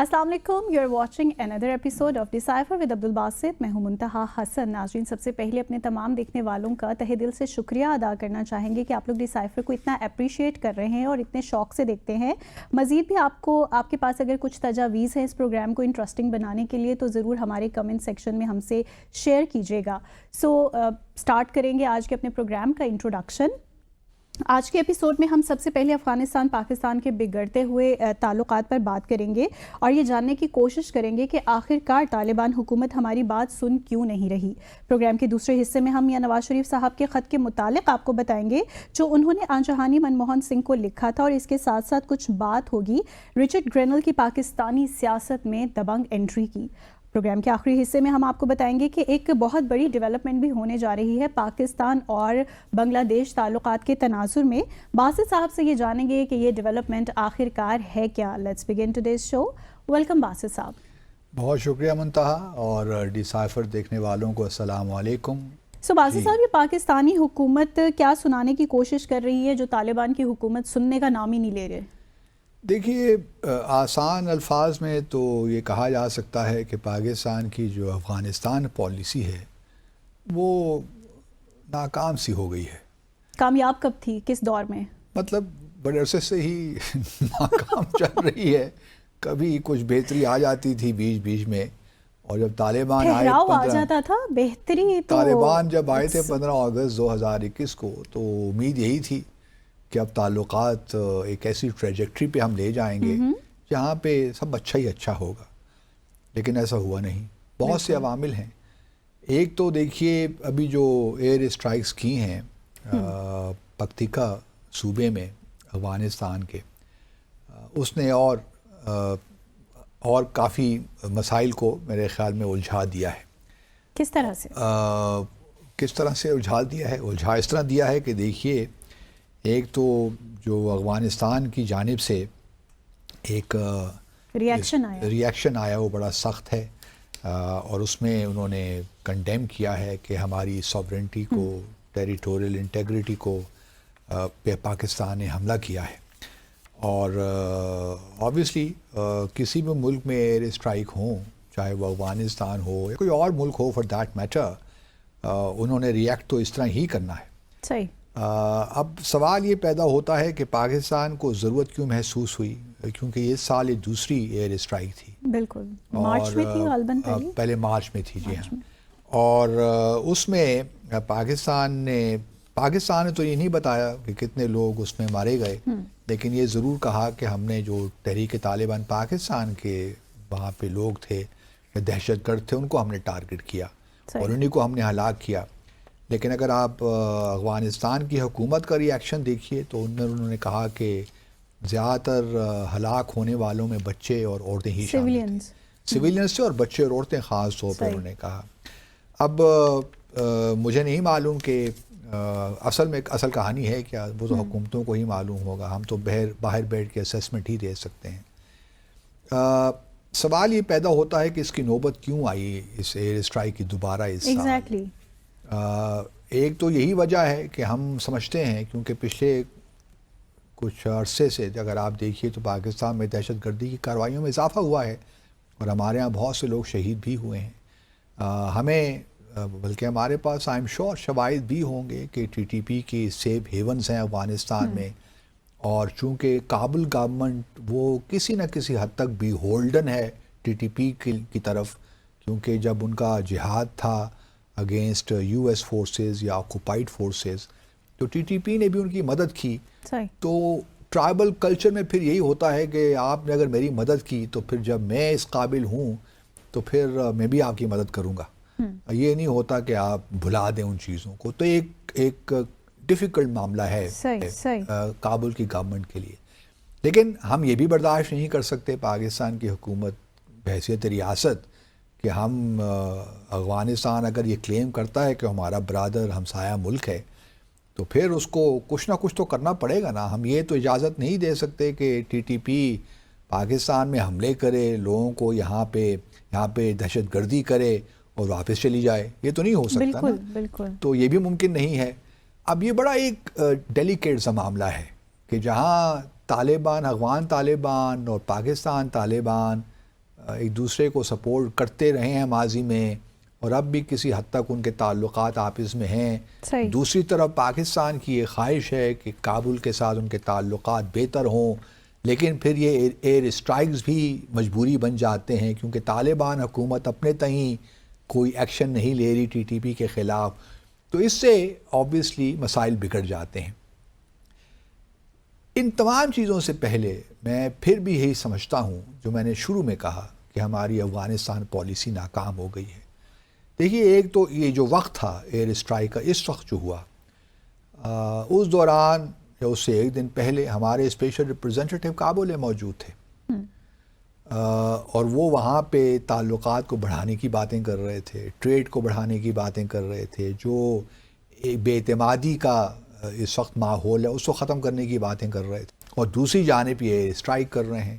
السلام علیکم، you are watching another episode of decipher with Abdul Basit. میں ہوں منتہا حسن. ناظرین، سب سے پہلے اپنے تمام دیکھنے والوں کا تہہ دل سے شکریہ ادا کرنا چاہیں گے کہ آپ لوگ ڈیسائفر کو اتنا اپریشیٹ کر رہے ہیں اور اتنے شوق سے دیکھتے ہیں. مزید بھی آپ کے پاس اگر کچھ تجاویز ہیں اس پروگرام کو انٹرسٹنگ بنانے کے لیے تو ضرور ہمارے کمنٹ سیکشن میں ہم سے شیئر کیجیے گا. اسٹارٹ کریں گے آج کے اپنے پروگرام کا انٹروڈکشن. آج کے ایپیسوڈ میں ہم سب سے پہلے افغانستان پاکستان کے بگڑتے ہوئے تعلقات پر بات کریں گے اور یہ جاننے کی کوشش کریں گے کہ آخرکار طالبان حکومت ہماری بات سن کیوں نہیں رہی. پروگرام کے دوسرے حصے میں ہم میاں نواز شریف صاحب کے خط کے متعلق آپ کو بتائیں گے جو انہوں نے آنجہانی منموہن سنگھ کو لکھا تھا، اور اس کے ساتھ ساتھ کچھ بات ہوگی رچرڈ گرینل کی پاکستانی سیاست میں دبنگ انٹری کی. پروگرام کے آخری حصے میں ہم آپ کو بتائیں گے کہ ایک بہت بڑی ڈیولپمنٹ بھی ہونے جا رہی ہے پاکستان اور بنگلہ دیش تعلقات کے تناظر میں. باسط صاحب سے یہ جانیں گے کہ یہ ڈیولپمنٹ آخر کار ہے کیا. Let's begin today's show. Welcome Basit صاحب. بہت شکریہ منتہا، اور ڈیسائفر دیکھنے والوں کو السلام علیکم. باسط صاحب، یہ پاکستانی حکومت کیا سنانے کی کوشش کر رہی ہے جو طالبان کی حکومت سننے کا نام ہی نہیں لے رہے؟ دیکھیے، آسان الفاظ میں تو یہ کہا جا سکتا ہے کہ پاکستان کی جو افغانستان پالیسی ہے وہ ناکام سی ہو گئی ہے. کامیاب کب تھی، کس دور میں؟ مطلب بڑے عرصے سے ہی ناکام چل رہی ہے. کبھی کچھ بہتری آ جاتی تھی بیچ میں، اور جب طالبان آئے آ جاتا تھا بہتری. طالبان جب آئے تھے 15 اگست 2021 کو، تو امید یہی تھی کہ اب تعلقات ایک ایسی ٹریجیکٹری پہ ہم لے جائیں گے جہاں پہ سب اچھا ہی اچھا ہوگا. لیکن ایسا ہوا نہیں. بہت سے عوامل ہیں. ایک تو دیکھیے، ابھی جو ایئر اسٹرائکس کی ہیں پکتیکا صوبے میں افغانستان کے، اس نے اور کافی مسائل کو میرے خیال میں الجھا دیا ہے. کس طرح سے؟ کس طرح سے الجھا دیا ہے؟ الجھا اس طرح دیا ہے کہ دیکھیے، ایک تو جو افغانستان کی جانب سے ایک ریاکشن آیا وہ بڑا سخت ہے، اور اس میں انہوں نے کنڈیم کیا ہے کہ ہماری سوورنٹی کو، ٹیریٹوریل انٹیگریٹی کو پہ پاکستان نے حملہ کیا ہے. اور آبویسلی کسی بھی ملک میں ایئر اسٹرائک ہوں، چاہے وہ افغانستان ہو یا کوئی اور ملک ہو فار دیٹ میٹر، انہوں نے ریئیکٹ تو اس طرح ہی کرنا ہے. صحیح. اب سوال یہ پیدا ہوتا ہے کہ پاکستان کو ضرورت کیوں محسوس ہوئی، کیونکہ یہ سال یہ دوسری ایئر اسٹرائک تھی. بالکل، مارچ میں تھی غالباً. پہلے مارچ میں تھی، جی ہاں. اور اس میں پاکستان نے تو یہ نہیں بتایا کہ کتنے لوگ اس میں مارے گئے، لیکن یہ ضرور کہا کہ ہم نے جو تحریک طالبان پاکستان کے وہاں پہ لوگ تھے، دہشت گرد تھے، ان کو ہم نے ٹارگٹ کیا اور انہیں کو ہم نے ہلاک کیا. لیکن اگر آپ افغانستان کی حکومت کا ری ایکشن دیکھیے تو انہوں نے کہا کہ زیادہ تر ہلاک ہونے والوں میں بچے اور عورتیں ہی شامل تھے. سویلینز تھے، اور بچے اور عورتیں خاص طور پر انہوں نے کہا. اب مجھے نہیں معلوم کہ اصل کہانی ہے کیا، وہ تو حکومتوں کو ہی معلوم ہوگا. ہم تو باہر بیٹھ کے اسیسمنٹ ہی دے سکتے ہیں. سوال یہ پیدا ہوتا ہے کہ اس کی نوبت کیوں آئی، اس ایئر اسٹرائک کی دوبارہ اس سال. ایک تو یہی وجہ ہے کہ ہم سمجھتے ہیں، کیونکہ پچھلے کچھ عرصے سے اگر آپ دیکھیے تو پاکستان میں دہشت گردی کی کارروائیوں میں اضافہ ہوا ہے، اور ہمارے ہاں بہت سے لوگ شہید بھی ہوئے ہیں. بلکہ ہمارے پاس آئی ایم شور شواہد بھی ہوں گے کہ ٹی ٹی پی کی سیف ہیونز ہیں افغانستان میں، اور چونکہ کابل گورنمنٹ وہ کسی نہ کسی حد تک بھی ہولڈن ہے ٹی ٹی پی کی طرف، کیونکہ جب ان کا جہاد تھا اگینسٹ یو ایس فورسز یا آکوپائڈ فورسز، تو ٹی ٹی پی نے بھی ان کی مدد کی. تو ٹرائبل کلچر میں پھر یہی ہوتا ہے کہ آپ نے اگر میری مدد کی تو پھر جب میں اس قابل ہوں تو پھر میں بھی آپ کی مدد کروں گا. یہ نہیں ہوتا کہ آپ بھلا دیں ان چیزوں کو. تو ایک ڈیفیکلٹ معاملہ ہے کابل کی گورنمنٹ کے لیے. لیکن ہم یہ بھی برداشت نہیں کر سکتے پاکستان کی حکومت بحیثیت ریاست کہ ہم افغانستان اگر یہ کلیم کرتا ہے کہ ہمارا برادر ہمسایہ ملک ہے تو پھر اس کو کچھ نہ کچھ تو کرنا پڑے گا نا. ہم یہ تو اجازت نہیں دے سکتے کہ ٹی ٹی پی پاکستان میں حملے کرے، لوگوں کو یہاں پہ دہشت گردی کرے اور واپس چلی جائے. یہ تو نہیں ہو سکتا نا. بالکل. تو یہ بھی ممکن نہیں ہے. اب یہ بڑا ایک ڈیلیکیٹ سا معاملہ ہے کہ جہاں طالبان، افغان طالبان اور پاکستان طالبان ایک دوسرے کو سپورٹ کرتے رہے ہیں ماضی میں، اور اب بھی کسی حد تک ان کے تعلقات آپس میں ہیں. دوسری طرف پاکستان کی یہ خواہش ہے کہ کابل کے ساتھ ان کے تعلقات بہتر ہوں، لیکن پھر یہ ایئر اسٹرائکس بھی مجبوری بن جاتے ہیں کیونکہ طالبان حکومت اپنے تئیں کوئی ایکشن نہیں لے رہی ٹی ٹی پی کے خلاف، تو اس سے آبویسلی مسائل بگڑ جاتے ہیں. ان تمام چیزوں سے پہلے میں پھر بھی یہی سمجھتا ہوں جو میں نے شروع میں کہا کہ ہماری افغانستان پالیسی ناکام ہو گئی ہے. دیکھیے، ایک تو یہ جو وقت تھا ایئر اسٹرائک کا، اس وقت جو ہوا اس دوران یا اس سے ایک دن پہلے ہمارے اسپیشل ریپرزینٹیٹیو کابل میں موجود تھے، اور وہ وہاں پہ تعلقات کو بڑھانے کی باتیں کر رہے تھے، ٹریڈ کو بڑھانے کی باتیں کر رہے تھے، جو بے اعتمادی کا اس وقت ماحول ہے اس کو ختم کرنے کی باتیں کر رہے تھے، اور دوسری جانب یہ اسٹرائک کر رہے ہیں.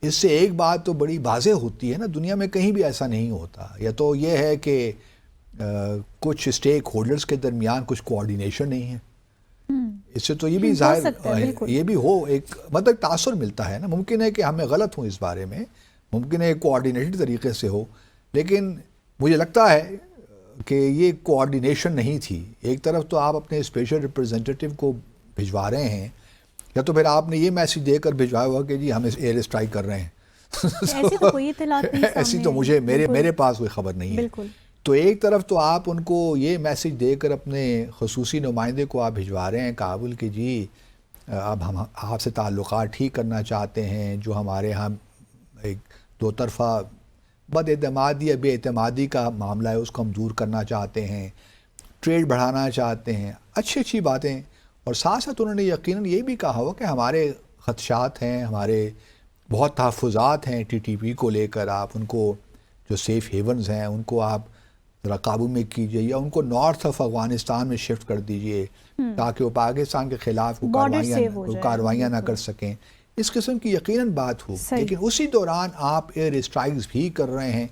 اس سے ایک بات تو بڑی واضح ہوتی ہے نا، دنیا میں کہیں بھی ایسا نہیں ہوتا. یا تو یہ ہے کہ کچھ اسٹیک ہولڈرز کے درمیان کچھ کوآرڈینیشن نہیں ہے، اس سے تو یہ بھی ظاہر یہ بھی ہو، ایک مطلب تاثر ملتا ہے نا. ممکن ہے کہ ہمیں غلط ہوں اس بارے میں، ممکن ہے کوآرڈینیٹڈ طریقے سے ہو، لیکن مجھے لگتا ہے کہ یہ کوآرڈینیشن نہیں تھی. ایک طرف تو آپ اپنے اسپیشل ریپرزینٹیٹیو کو بھجوا رہے ہیں، یا تو پھر آپ نے یہ میسج دے کر بھجوایا ہوا کہ جی ہم ایئر اسٹرائک کر رہے ہیں. ایسی تو کوئی اطلاعات نہیں، ایسی تو مجھے میرے پاس کوئی خبر نہیں ہے. تو ایک طرف تو آپ ان کو یہ میسج دے کر اپنے خصوصی نمائندے کو آپ بھجوا رہے ہیں کابل کہ جی اب ہم آپ سے تعلقات ٹھیک کرنا چاہتے ہیں، جو ہمارے ہاں ایک دو طرفہ بد اعتمادی یا بے اعتمادی کا معاملہ ہے اس کو ہم دور کرنا چاہتے ہیں، ٹریڈ بڑھانا چاہتے ہیں، اچھی باتیں. اور ساتھ ساتھ انہوں نے یقیناً یہ بھی کہا ہوا کہ ہمارے خدشات ہیں، ہمارے بہت تحفظات ہیں ٹی ٹی پی کو لے کر، آپ ان کو جو سیف ہیونز ہیں ان کو آپ ذرا قابو میں کیجئے، یا ان کو نارتھ آف افغانستان میں شفٹ کر دیجئے تاکہ وہ پاکستان کے خلاف کارروائیاں نہ کر سکیں. اس قسم کی یقیناً بات ہو، لیکن اسی دوران آپ ایئر اسٹرائکس بھی کر رہے ہیں.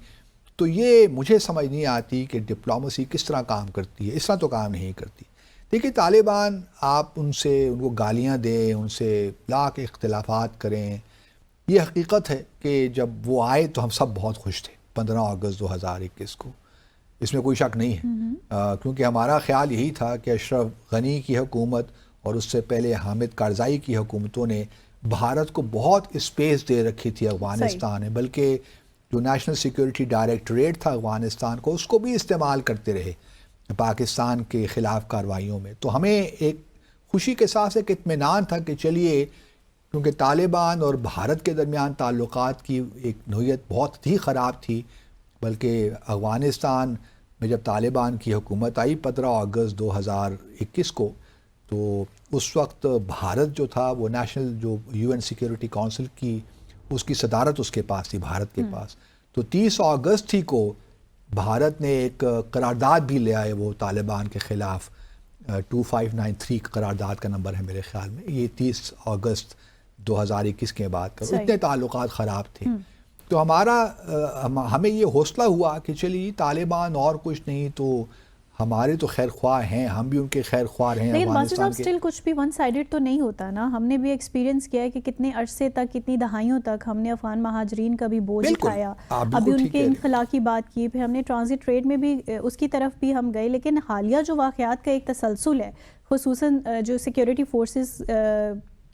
تو یہ مجھے سمجھ نہیں آتی کہ ڈپلومیسی کس طرح کام کرتی ہے. اس طرح تو کام نہیں کرتی. دیکھیے، طالبان آپ ان کو گالیاں دیں، ان سے لاکھ اختلافات کریں، یہ حقیقت ہے کہ جب وہ آئے تو ہم سب بہت خوش تھے 15 اگست 2021 کو، اس میں کوئی شک نہیں ہے. کیونکہ ہمارا خیال یہی تھا کہ اشرف غنی کی حکومت اور اس سے پہلے حامد کارزائی کی حکومتوں نے بھارت کو بہت اسپیس دے رکھی تھی افغانستان میں، بلکہ جو نیشنل سیکیورٹی ڈائریکٹوریٹ تھا افغانستان کو، اس کو بھی استعمال کرتے رہے پاکستان کے خلاف کارروائیوں میں. تو ہمیں ایک خوشی کے ساتھ ایک اطمینان تھا کہ چلیے، کیونکہ طالبان اور بھارت کے درمیان تعلقات کی ایک نوعیت بہت ہی خراب تھی. بلکہ افغانستان میں جب طالبان کی حکومت آئی 15 اگست 2021 کو، تو اس وقت بھارت جو تھا وہ نیشنل جو UN سیکیورٹی کونسل کی اس کی صدارت اس کے پاس تھی، بھارت کے پاس. تو 30 اگست ہی کو بھارت نے ایک قرارداد بھی لے آئے وہ طالبان کے خلاف، 2593 قرارداد کا نمبر ہے میرے خیال میں. یہ 30 اگست 2021 کے بعد کا، اتنے تعلقات خراب تھے. تو ہمیں یہ حوصلہ ہوا کہ چلیے طالبان اور کچھ نہیں تو ہمارے تو خیر خواہ ہیں، ہم بھی ان کے خیر خواہ ہیں. لیکن افغانستان کے اسٹل کچھ بھی ون سائیڈڈ تو نہیں ہوتا نا. ہم نے بھی ایکسپیرینس کیا ہے کہ کتنے عرصے تک، کتنی دہائیوں تک ہم نے افغان مہاجرین کا بھی بوجھ اٹھایا، ابھی ان کے انخلا کی بات کی، پھر ہم نے ٹرانزٹ ٹریڈ میں بھی اس کی طرف بھی ہم گئے. لیکن حالیہ جو واقعات کا ایک تسلسل ہے، خصوصاً جو سیکیورٹی فورسز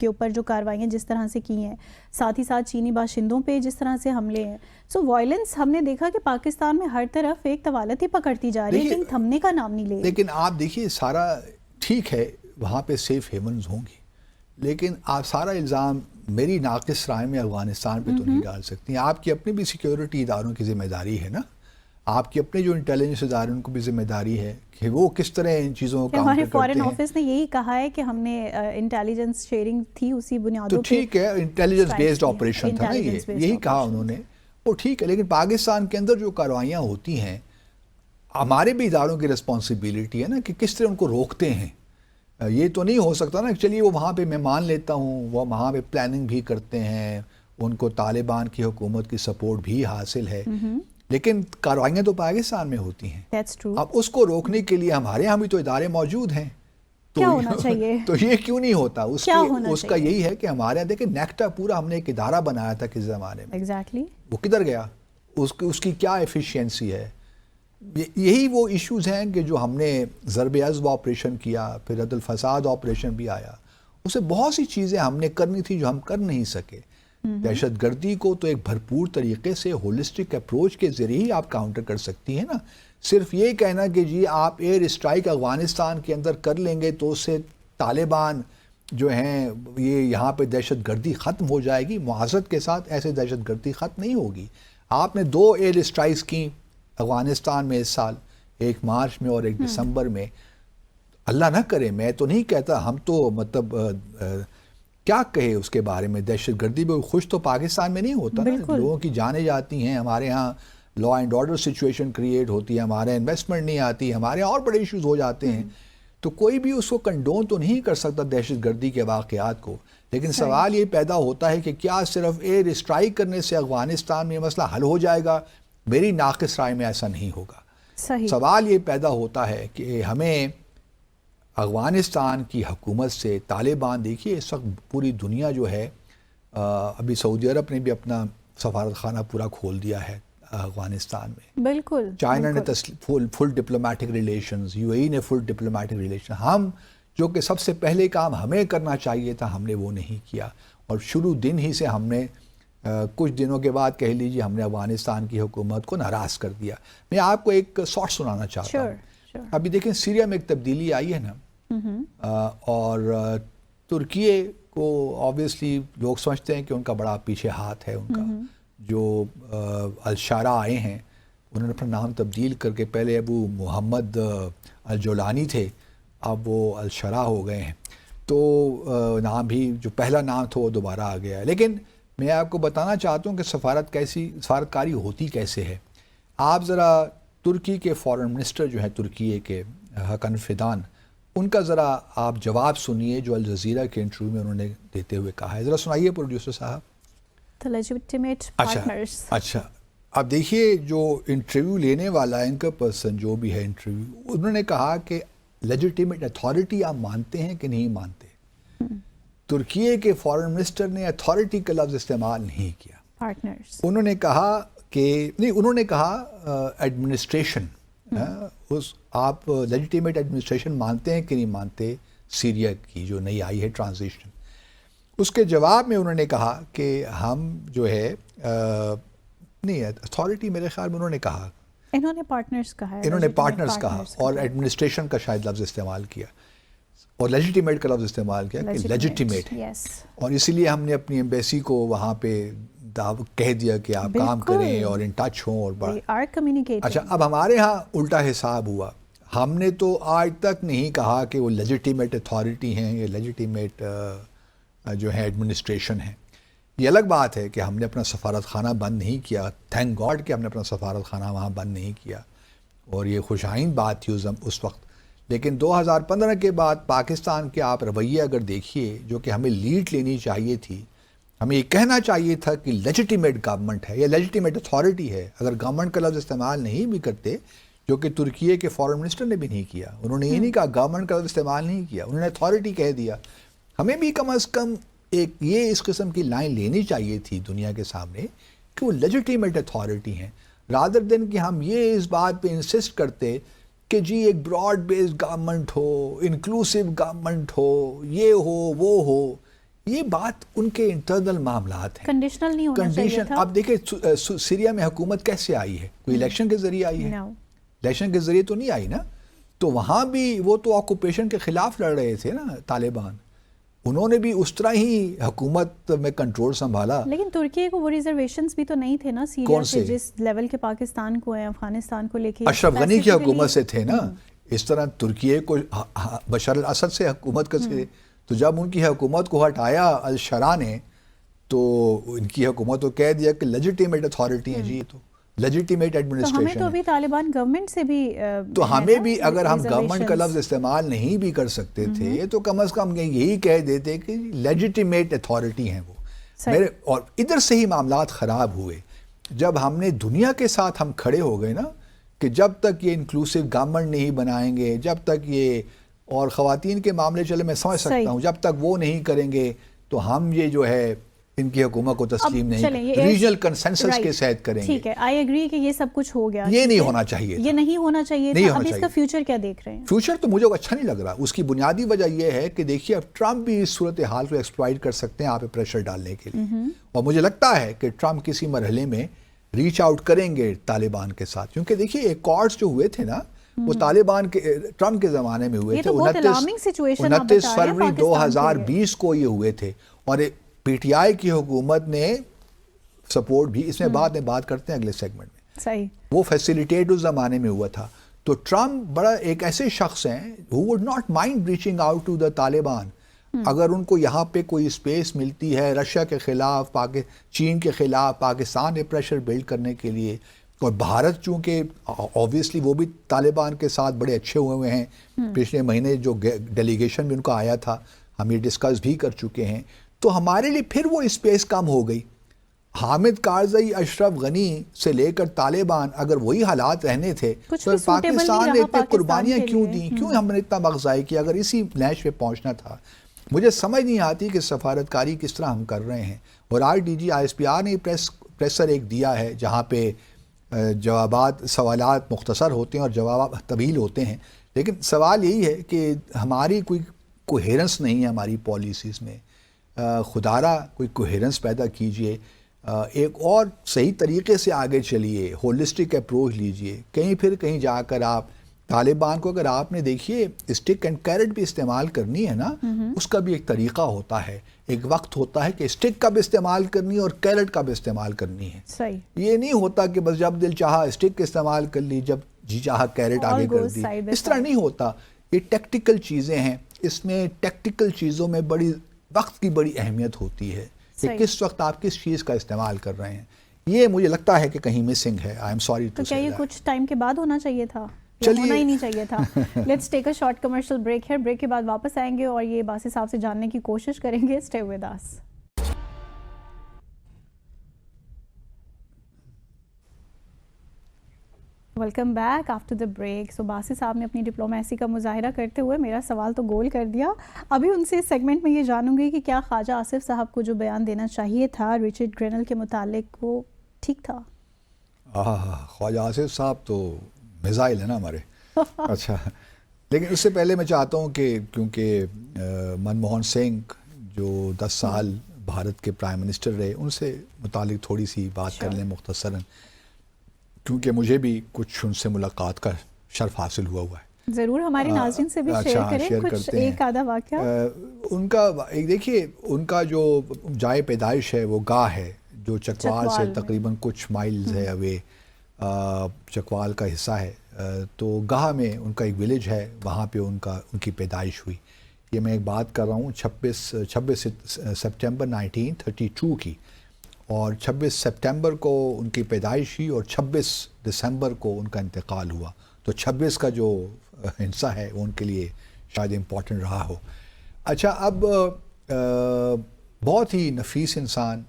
کے اوپر جو کارروائیاں جس طرح سے کی ہیں، ساتھ ہی ساتھ چینی باشندوں پہ جس طرح سے حملے ہیں، سو وائلنس ہم نے دیکھا کہ پاکستان میں ہر طرف ایک طوالت ہی پکڑتی جا رہی ہے، لیکن تھمنے کا نام نہیں لے. لیکن آپ دیکھیے، سارا ٹھیک ہے وہاں پہ سیف ہیونز ہوں گی، لیکن آپ سارا الزام میری ناقص رائے میں افغانستان پہ تو نہیں ڈال سکتی. آپ کی اپنی بھی سیکیورٹی اداروں کی ذمہ داری ہے نا، آپ کی اپنے جو انٹیلیجنس ادارے ان کو بھی ذمہ داری ہے کہ وہ کس طرح ان چیزوں کو کام کرتے ہیں. ہمارے فارن آفس نے یہی کہا ہے کہ ہم نے انٹیلیجنس شیئرنگ تھی اسی بنیادوں پہ. تو ٹھیک ہے، انٹیلیجنس بیسڈ آپریشن تھا نا، یہی کہا انہوں نے، وہ ٹھیک ہے. لیکن پاکستان کے اندر جو کارروائیاں ہوتی ہیں، ہمارے بھی اداروں کی رسپانسبلٹی ہے نا کہ کس طرح ان کو روکتے ہیں. یہ تو نہیں ہو سکتا نا چلیے وہ وہاں پہ میں مان لیتا ہوں وہ وہاں پہ پلاننگ بھی کرتے ہیں، ان کو طالبان کی حکومت کی سپورٹ بھی حاصل ہے، لیکن کارروائیاں تو پاکستان میں ہوتی ہیں. اب اس کو روکنے کے لیے ہمارے یہاں بھی تو ادارے موجود ہیں. کیا ہونا چاہیے؟ تو یہ کیوں نہیں ہوتا؟ اس کا یہی ہے کہ ہمارے یہاں دیکھیں نیکٹا پورا ہم نے ایک ادارہ بنایا تھا کس زمانے میں، ایگزیکٹلی وہ کدھر گیا؟ اس کی کیا ایفیشینسی ہے. یہی وہ ایشوز ہیں کہ جو ہم نے ضرب عضب آپریشن کیا, پھر رد الفساد آپریشن بھی آیا, اسے بہت سی چیزیں ہم نے کرنی تھی جو ہم کر نہیں سکے. دہشت گردی کو تو ایک بھرپور طریقے سے ہولسٹک اپروچ کے ذریعے ہی آپ کاؤنٹر کر سکتی ہیں نا. صرف یہ کہنا کہ جی آپ ایئر اسٹرائک افغانستان کے اندر کر لیں گے تو اس سے طالبان جو ہیں یہ یہاں پہ دہشت گردی ختم ہو جائے گی, معذرت کے ساتھ ایسے دہشت گردی ختم نہیں ہوگی. آپ نے 2 ایئر اسٹرائکس کی افغانستان میں اس سال, ایک مارچ میں اور ایک دسمبر میں. اللہ نہ کرے, میں تو نہیں کہتا, ہم تو مطلب کیا کہے اس کے بارے میں, دہشت گردی میں خوش تو پاکستان میں نہیں ہوتا نا, لوگوں کی جانیں جاتی ہیں, ہمارے ہاں law and order situation create ہوتی ہے, ہمارے انویسٹمنٹ نہیں آتی, ہمارے اور بڑے ایشوز ہو جاتے ہیں. تو کوئی بھی اس کو کنڈون تو نہیں کر سکتا دہشت گردی کے واقعات کو. لیکن سوال یہ پیدا ہوتا ہے کہ کیا صرف ایئر اسٹرائک کرنے سے افغانستان میں مسئلہ حل ہو جائے گا؟ میری ناقص رائے میں ایسا نہیں ہوگا. سوال یہ پیدا ہوتا ہے کہ ہمیں افغانستان کی حکومت سے طالبان, دیکھیے اس وقت پوری دنیا جو ہے, ابھی سعودی عرب نے بھی اپنا سفارت خانہ پورا کھول دیا ہے افغانستان میں, بالکل, چائنا نے فل ڈپلومیٹک ریلیشنز, یو اے ای نے فل ڈپلومیٹک ریلیشن. ہم جو کہ سب سے پہلے کام ہمیں کرنا چاہیے تھا ہم نے وہ نہیں کیا, اور شروع دن ہی سے ہم نے کچھ دنوں کے بعد کہہ لیجیے ہم نے افغانستان کی حکومت کو ناراض کر دیا. میں آپ کو ایک شارٹ سنانا چاہتا ہوں. ابھی دیکھیں سیریا میں ایک تبدیلی آئی ہے نا, اور ترکیے کو آبویسلی لوگ سمجھتے ہیں کہ ان کا بڑا پیچھے ہاتھ ہے ان کا. جو الشارع آئے ہیں انہوں نے اپنا نام تبدیل کر کے, پہلے ابو محمد الجولانی تھے, اب وہ الشارع ہو گئے ہیں. تو نام بھی جو پہلا نام تھا وہ دوبارہ آ گیا ہے. لیکن میں آپ کو بتانا چاہتا ہوں کہ سفارتکاری ہوتی کیسے ہے. آپ ذرا ترکی کے فارن منسٹر جو ہیں ترکیے کے, حکن فیدان, ان کا ذرا آپ جواب سنیے جو الجزیرہ کے انٹرویو میں انہوں نے دیتے ہوئے کہا ہے. ذرا سنائیے پروڈیوسر صاحب. اچھا, اب دیکھیے جو انٹرویو لینے والا اینکر پرسن جو بھی ہے انٹرویو, انہوں نے کہا کہ لیجیٹیمیٹ اتھارٹی آپ مانتے ہیں کہ نہیں مانتے. ترکیے کے فارن منسٹر نے اتھارٹی کا لفظ استعمال نہیں کیا. انہوں نے کہا کہ نہیں, انہوں نے کہا ایڈمنسٹریشن, آپ لیجیٹیمیٹ ایڈمنسٹریشن مانتے ہیں کہ نہیں مانتے سیریا کی جو نئی آئی ہے ٹرانزیشن. اس کے جواب میں انہوں نے کہا کہ ہم جو ہے نہیں, اتھارٹی میرے خیال میں انہوں نے کہا, انہوں نے پارٹنرز کہا اور ایڈمنسٹریشن کا شاید لفظ استعمال کیا, اور لیجیٹیمیٹ کا لفظ استعمال کیا کہ لیجیٹیمیٹ ہے. اور اسی لیے ہم نے اپنی ایمبیسی کو وہاں پہ کہہ دیا کہ آپ کام کریں اور ان ٹچ ہوں اور بڑا. اچھا, اب ہمارے ہاں الٹا حساب ہوا. ہم نے تو آج تک نہیں کہا کہ وہ لیجیٹیمیٹ اتھارٹی ہیں یا لیجیٹیمیٹ جو ہے ایڈمنسٹریشن ہے. یہ الگ بات ہے کہ ہم نے اپنا سفارت خانہ بند نہیں کیا, تھینک گاڈ کہ ہم نے اپنا سفارت خانہ وہاں بند نہیں کیا, اور یہ خوش آئند بات تھی اس وقت. لیکن 2015 کے بعد پاکستان کے آپ رویے اگر دیکھیے, جو کہ ہمیں لیڈ لینی چاہیے تھی, ہمیں یہ کہنا چاہیے تھا کہ لیجیٹیمیٹ گورنمنٹ ہے یا لیجیٹیمیٹ اتھارٹی ہے. اگر گورنمنٹ کا لفظ استعمال نہیں بھی کرتے, جو کہ ترکیے کے فارن منسٹر نے بھی نہیں کیا, انہوں نے یہ نہیں کہا گورنمنٹ کا لفظ استعمال نہیں کیا, انہوں نے اتھارٹی کہہ دیا. ہمیں بھی کم از کم ایک یہ اس قسم کی لائن لینی چاہیے تھی دنیا کے سامنے کہ وہ لیجیٹیمیٹ اتھارٹی ہیں, رادر دین کہ ہم یہ اس بات پہ انسسٹ کرتے کہ جی ایک براڈ بیسڈ گورنمنٹ ہو, انکلوسیو گورنمنٹ ہو, یہ ہو وہ ہو. یہ بات ان کے انٹرنل معاملات ہیں, کنڈیشنل نہیں ہونا چاہیے تھا. اب دیکھیں سیریا میں حکومت کیسے آئی ہے, کوئی الیکشن کے ذریعے آئی ہے؟ الیکشن کے ذریعے تو نہیں آئی نا. تو وہاں بھی وہ تو آکوپیشن کے خلاف لڑ رہے تھے نا طالبان, انہوں نے بھی اس طرح ہی حکومت میں کنٹرول سنبھالا. لیکن ترکی کو وہ ریزرویشنز بھی تو نہیں تھے نا سیریا سے, جس لیول کے پاکستان کو ہیں افغانستان کو لے کے. اشرف غنی کی حکومت سے تھے نا, اس طرح ترکیے کو بشار الاسد سے حکومت کر کے, تو جب ان کی حکومت کو ہٹایا الشارع نے, تو ان کی حکومت کو کہہ دیا کہ لیجیٹیمیٹ اتھارٹی ہے جی, تو لیجیٹیمیٹ ایڈمنسٹریشن. تو ہمیں تو ابھی طالبان گورنمنٹ سے بھی, تو ہمیں بھی اگر ہم گورنمنٹ کا لفظ استعمال نہیں بھی کر سکتے تھے تو کم از کم یہی کہہ دیتے کہ لیجیٹیمیٹ اتھارٹی ہیں وہ میرے. اور ادھر سے ہی معاملات خراب ہوئے جب ہم نے دنیا کے ساتھ ہم کھڑے ہو گئے نا, کہ جب تک یہ انکلوسیو گورنمنٹ نہیں بنائیں گے, جب تک یہ, اور خواتین کے معاملے چلے میں سمجھ سکتا ہوں, جب تک وہ نہیں کریں گے تو ہم یہ جو ہے ان کی حکومت کو تسلیم چلیں، نہیں، یہ ریجنل کنسنسس Right. کے ساتھ کریں گے. ٹھیک ہے، آئی ایگری کہ یہ سب کچھ ہو گیا، یہ نہیں ہونا چاہیے، یہ نہیں ہونا چاہیے نہیں تھا. ہونا اب اس کا چاہیے. فیوچر کیا دیکھ رہے ہیں؟ فیوچر تو مجھے اچھا نہیں لگ رہا. اس کی بنیادی وجہ یہ ہے کہ دیکھیے اب ٹرمپ بھی اس صورتحال کو ایکسپلائٹ کر سکتے ہیں آپ پہ پریشر ڈالنے کے لیے، اور مجھے لگتا ہے کہ ٹرمپ کسی مرحلے میں ریچ آؤٹ کریں گے طالبان کے ساتھ، کیونکہ دیکھیے ایکارڈز جو ہوئے تھے نا وہ طالبان کے ٹرمپ کے زمانے میں ہوئے یہ تھے. تو بہت alarming situation آپ بتا 29 رہے ہیں فروری پاکستان کے 2020 کو یہ ہوئے تھے، اور پی ٹی آئی کی حکومت نے سپورٹ بھی، اس میں بعد میں بات کرتے ہیں اگلے سیگمنٹ میں، صحیح. وہ فیسیلیٹیٹ اس زمانے میں ہوا تھا. تو ٹرمپ بڑا ایک ایسے شخص ہیں who would not mind reaching out to the Taliban. اگر ان کو یہاں پہ کوئی اسپیس ملتی ہے رشیا کے خلاف، چین کے خلاف پاکستان نے پریشر بلڈ کرنے کے لیے، اور بھارت چونکہ آبویسلی وہ بھی طالبان کے ساتھ بڑے اچھے ہوئے ہیں، پچھلے مہینے جو ڈیلیگیشن بھی ان کا آیا تھا ہم یہ ڈسکس بھی کر چکے ہیں، تو ہمارے لیے پھر وہ اسپیس کم ہو گئی. حامد کارزئی، اشرف غنی سے لے کر طالبان، اگر وہی حالات رہنے تھے تو پاکستان نے اتنی قربانیاں کیوں دیں، کیوں ہم نے اتنا وقت ضائع کیا؟ اگر اسی لینچ پہ پہنچنا تھا. مجھے سمجھ نہیں آتی کہ سفارتکاری کس طرح ہم کر رہے ہیں. اور آج D G I S P R نے پریسر ایک دیا ہے جہاں پہ جوابات، سوالات مختصر ہوتے ہیں اور جوابات طویل ہوتے ہیں، لیکن سوال یہی ہے کہ ہماری کوئی کوہیرنس نہیں ہے ہماری پالیسیز میں. خدارہ کوئی کوہیرنس پیدا کیجئے، ایک اور صحیح طریقے سے آگے چلیے، ہولسٹک اپروچ لیجئے. کہیں جا کر آپ طالبان کو، اگر آپ نے دیکھیے اسٹک اینڈ کیرٹ بھی استعمال کرنی ہے نا، اس کا بھی ایک طریقہ ہوتا ہے، ایک وقت ہوتا ہے کہ اسٹک کا بھی استعمال کرنی ہے اور کیرٹ کا بھی استعمال کرنی ہے. صحیح. یہ نہیں ہوتا کہ بس جب دل چاہا اسٹک استعمال کر لی، جب جی چاہا کیرٹ آگے کر دی. اس طرح نہیں ہوتا. یہ ٹیکٹیکل چیزیں ہیں، اس میں ٹیکٹیکل چیزوں میں بڑی وقت کی بڑی اہمیت ہوتی ہے کہ کس وقت آپ کس چیز کا استعمال کر رہے ہیں. یہ مجھے لگتا ہے کہ کہیں مسنگ ہے. آئی ایم سوری ٹو سے. تو کیا یہ کچھ ٹائم کے بعد ہونا چاہیے تھا؟ چلیے، ہونا ہی نہیں چاہیے تھا. Let's take a short commercial break ہے. بریک کے بعد واپس آئیں گے اور یہ باسی صاحب سے جاننے کی کوشش کریں گے. Stay with us. Welcome back after the break. So باسی صاحب نے اپنی ڈپلومیسی کا مظاہرہ کرتے ہوئے میرا سوال تو گول کر دیا. ابھی ان سے اس سیگمنٹ میں یہ جانوں گی کہ کیا خواجہ آصف صاحب کو جو بیان دینا چاہیے تھا رچرڈ گرینل کے متعلق وہ ٹھیک تھا؟ خواجہ آصف صاحب تو میزائل ہے نا ہمارے. اچھا، لیکن اس سے پہلے میں چاہتا ہوں کہ کیونکہ منموہن سنگھ جو 10 سال بھارت کے پرائم منسٹر رہے، ان سے متعلق تھوڑی سی بات کر لیں مختصراً، کیونکہ مجھے بھی کچھ ان سے ملاقات کا شرف حاصل ہوا ہے. ضرور، ہمارے ناظرین سے بھی شیئر کریں کچھ ایک آدھا واقعہ. ان کا دیکھیے، ان کا جو جائے پیدائش ہے وہ گاہ ہے جو چکوال سے تقریباً کچھ مائلز ہے اوے، چکوال کا حصہ ہے. تو گاہ میں ان کا ایک ولیج ہے، وہاں پہ ان کی پیدائش ہوئی. یہ میں ایک بات کر رہا ہوں 26 سپٹمبر 1932 کی، اور 26 سپٹمبر کو ان کی پیدائش ہوئی اور 26 دسمبر کو ان کا انتقال ہوا. تو 26 کا جو حصہ ہے وہ ان کے لیے شاید امپورٹنٹ رہا ہو. اچھا، اب بہت ہی نفیس انسان،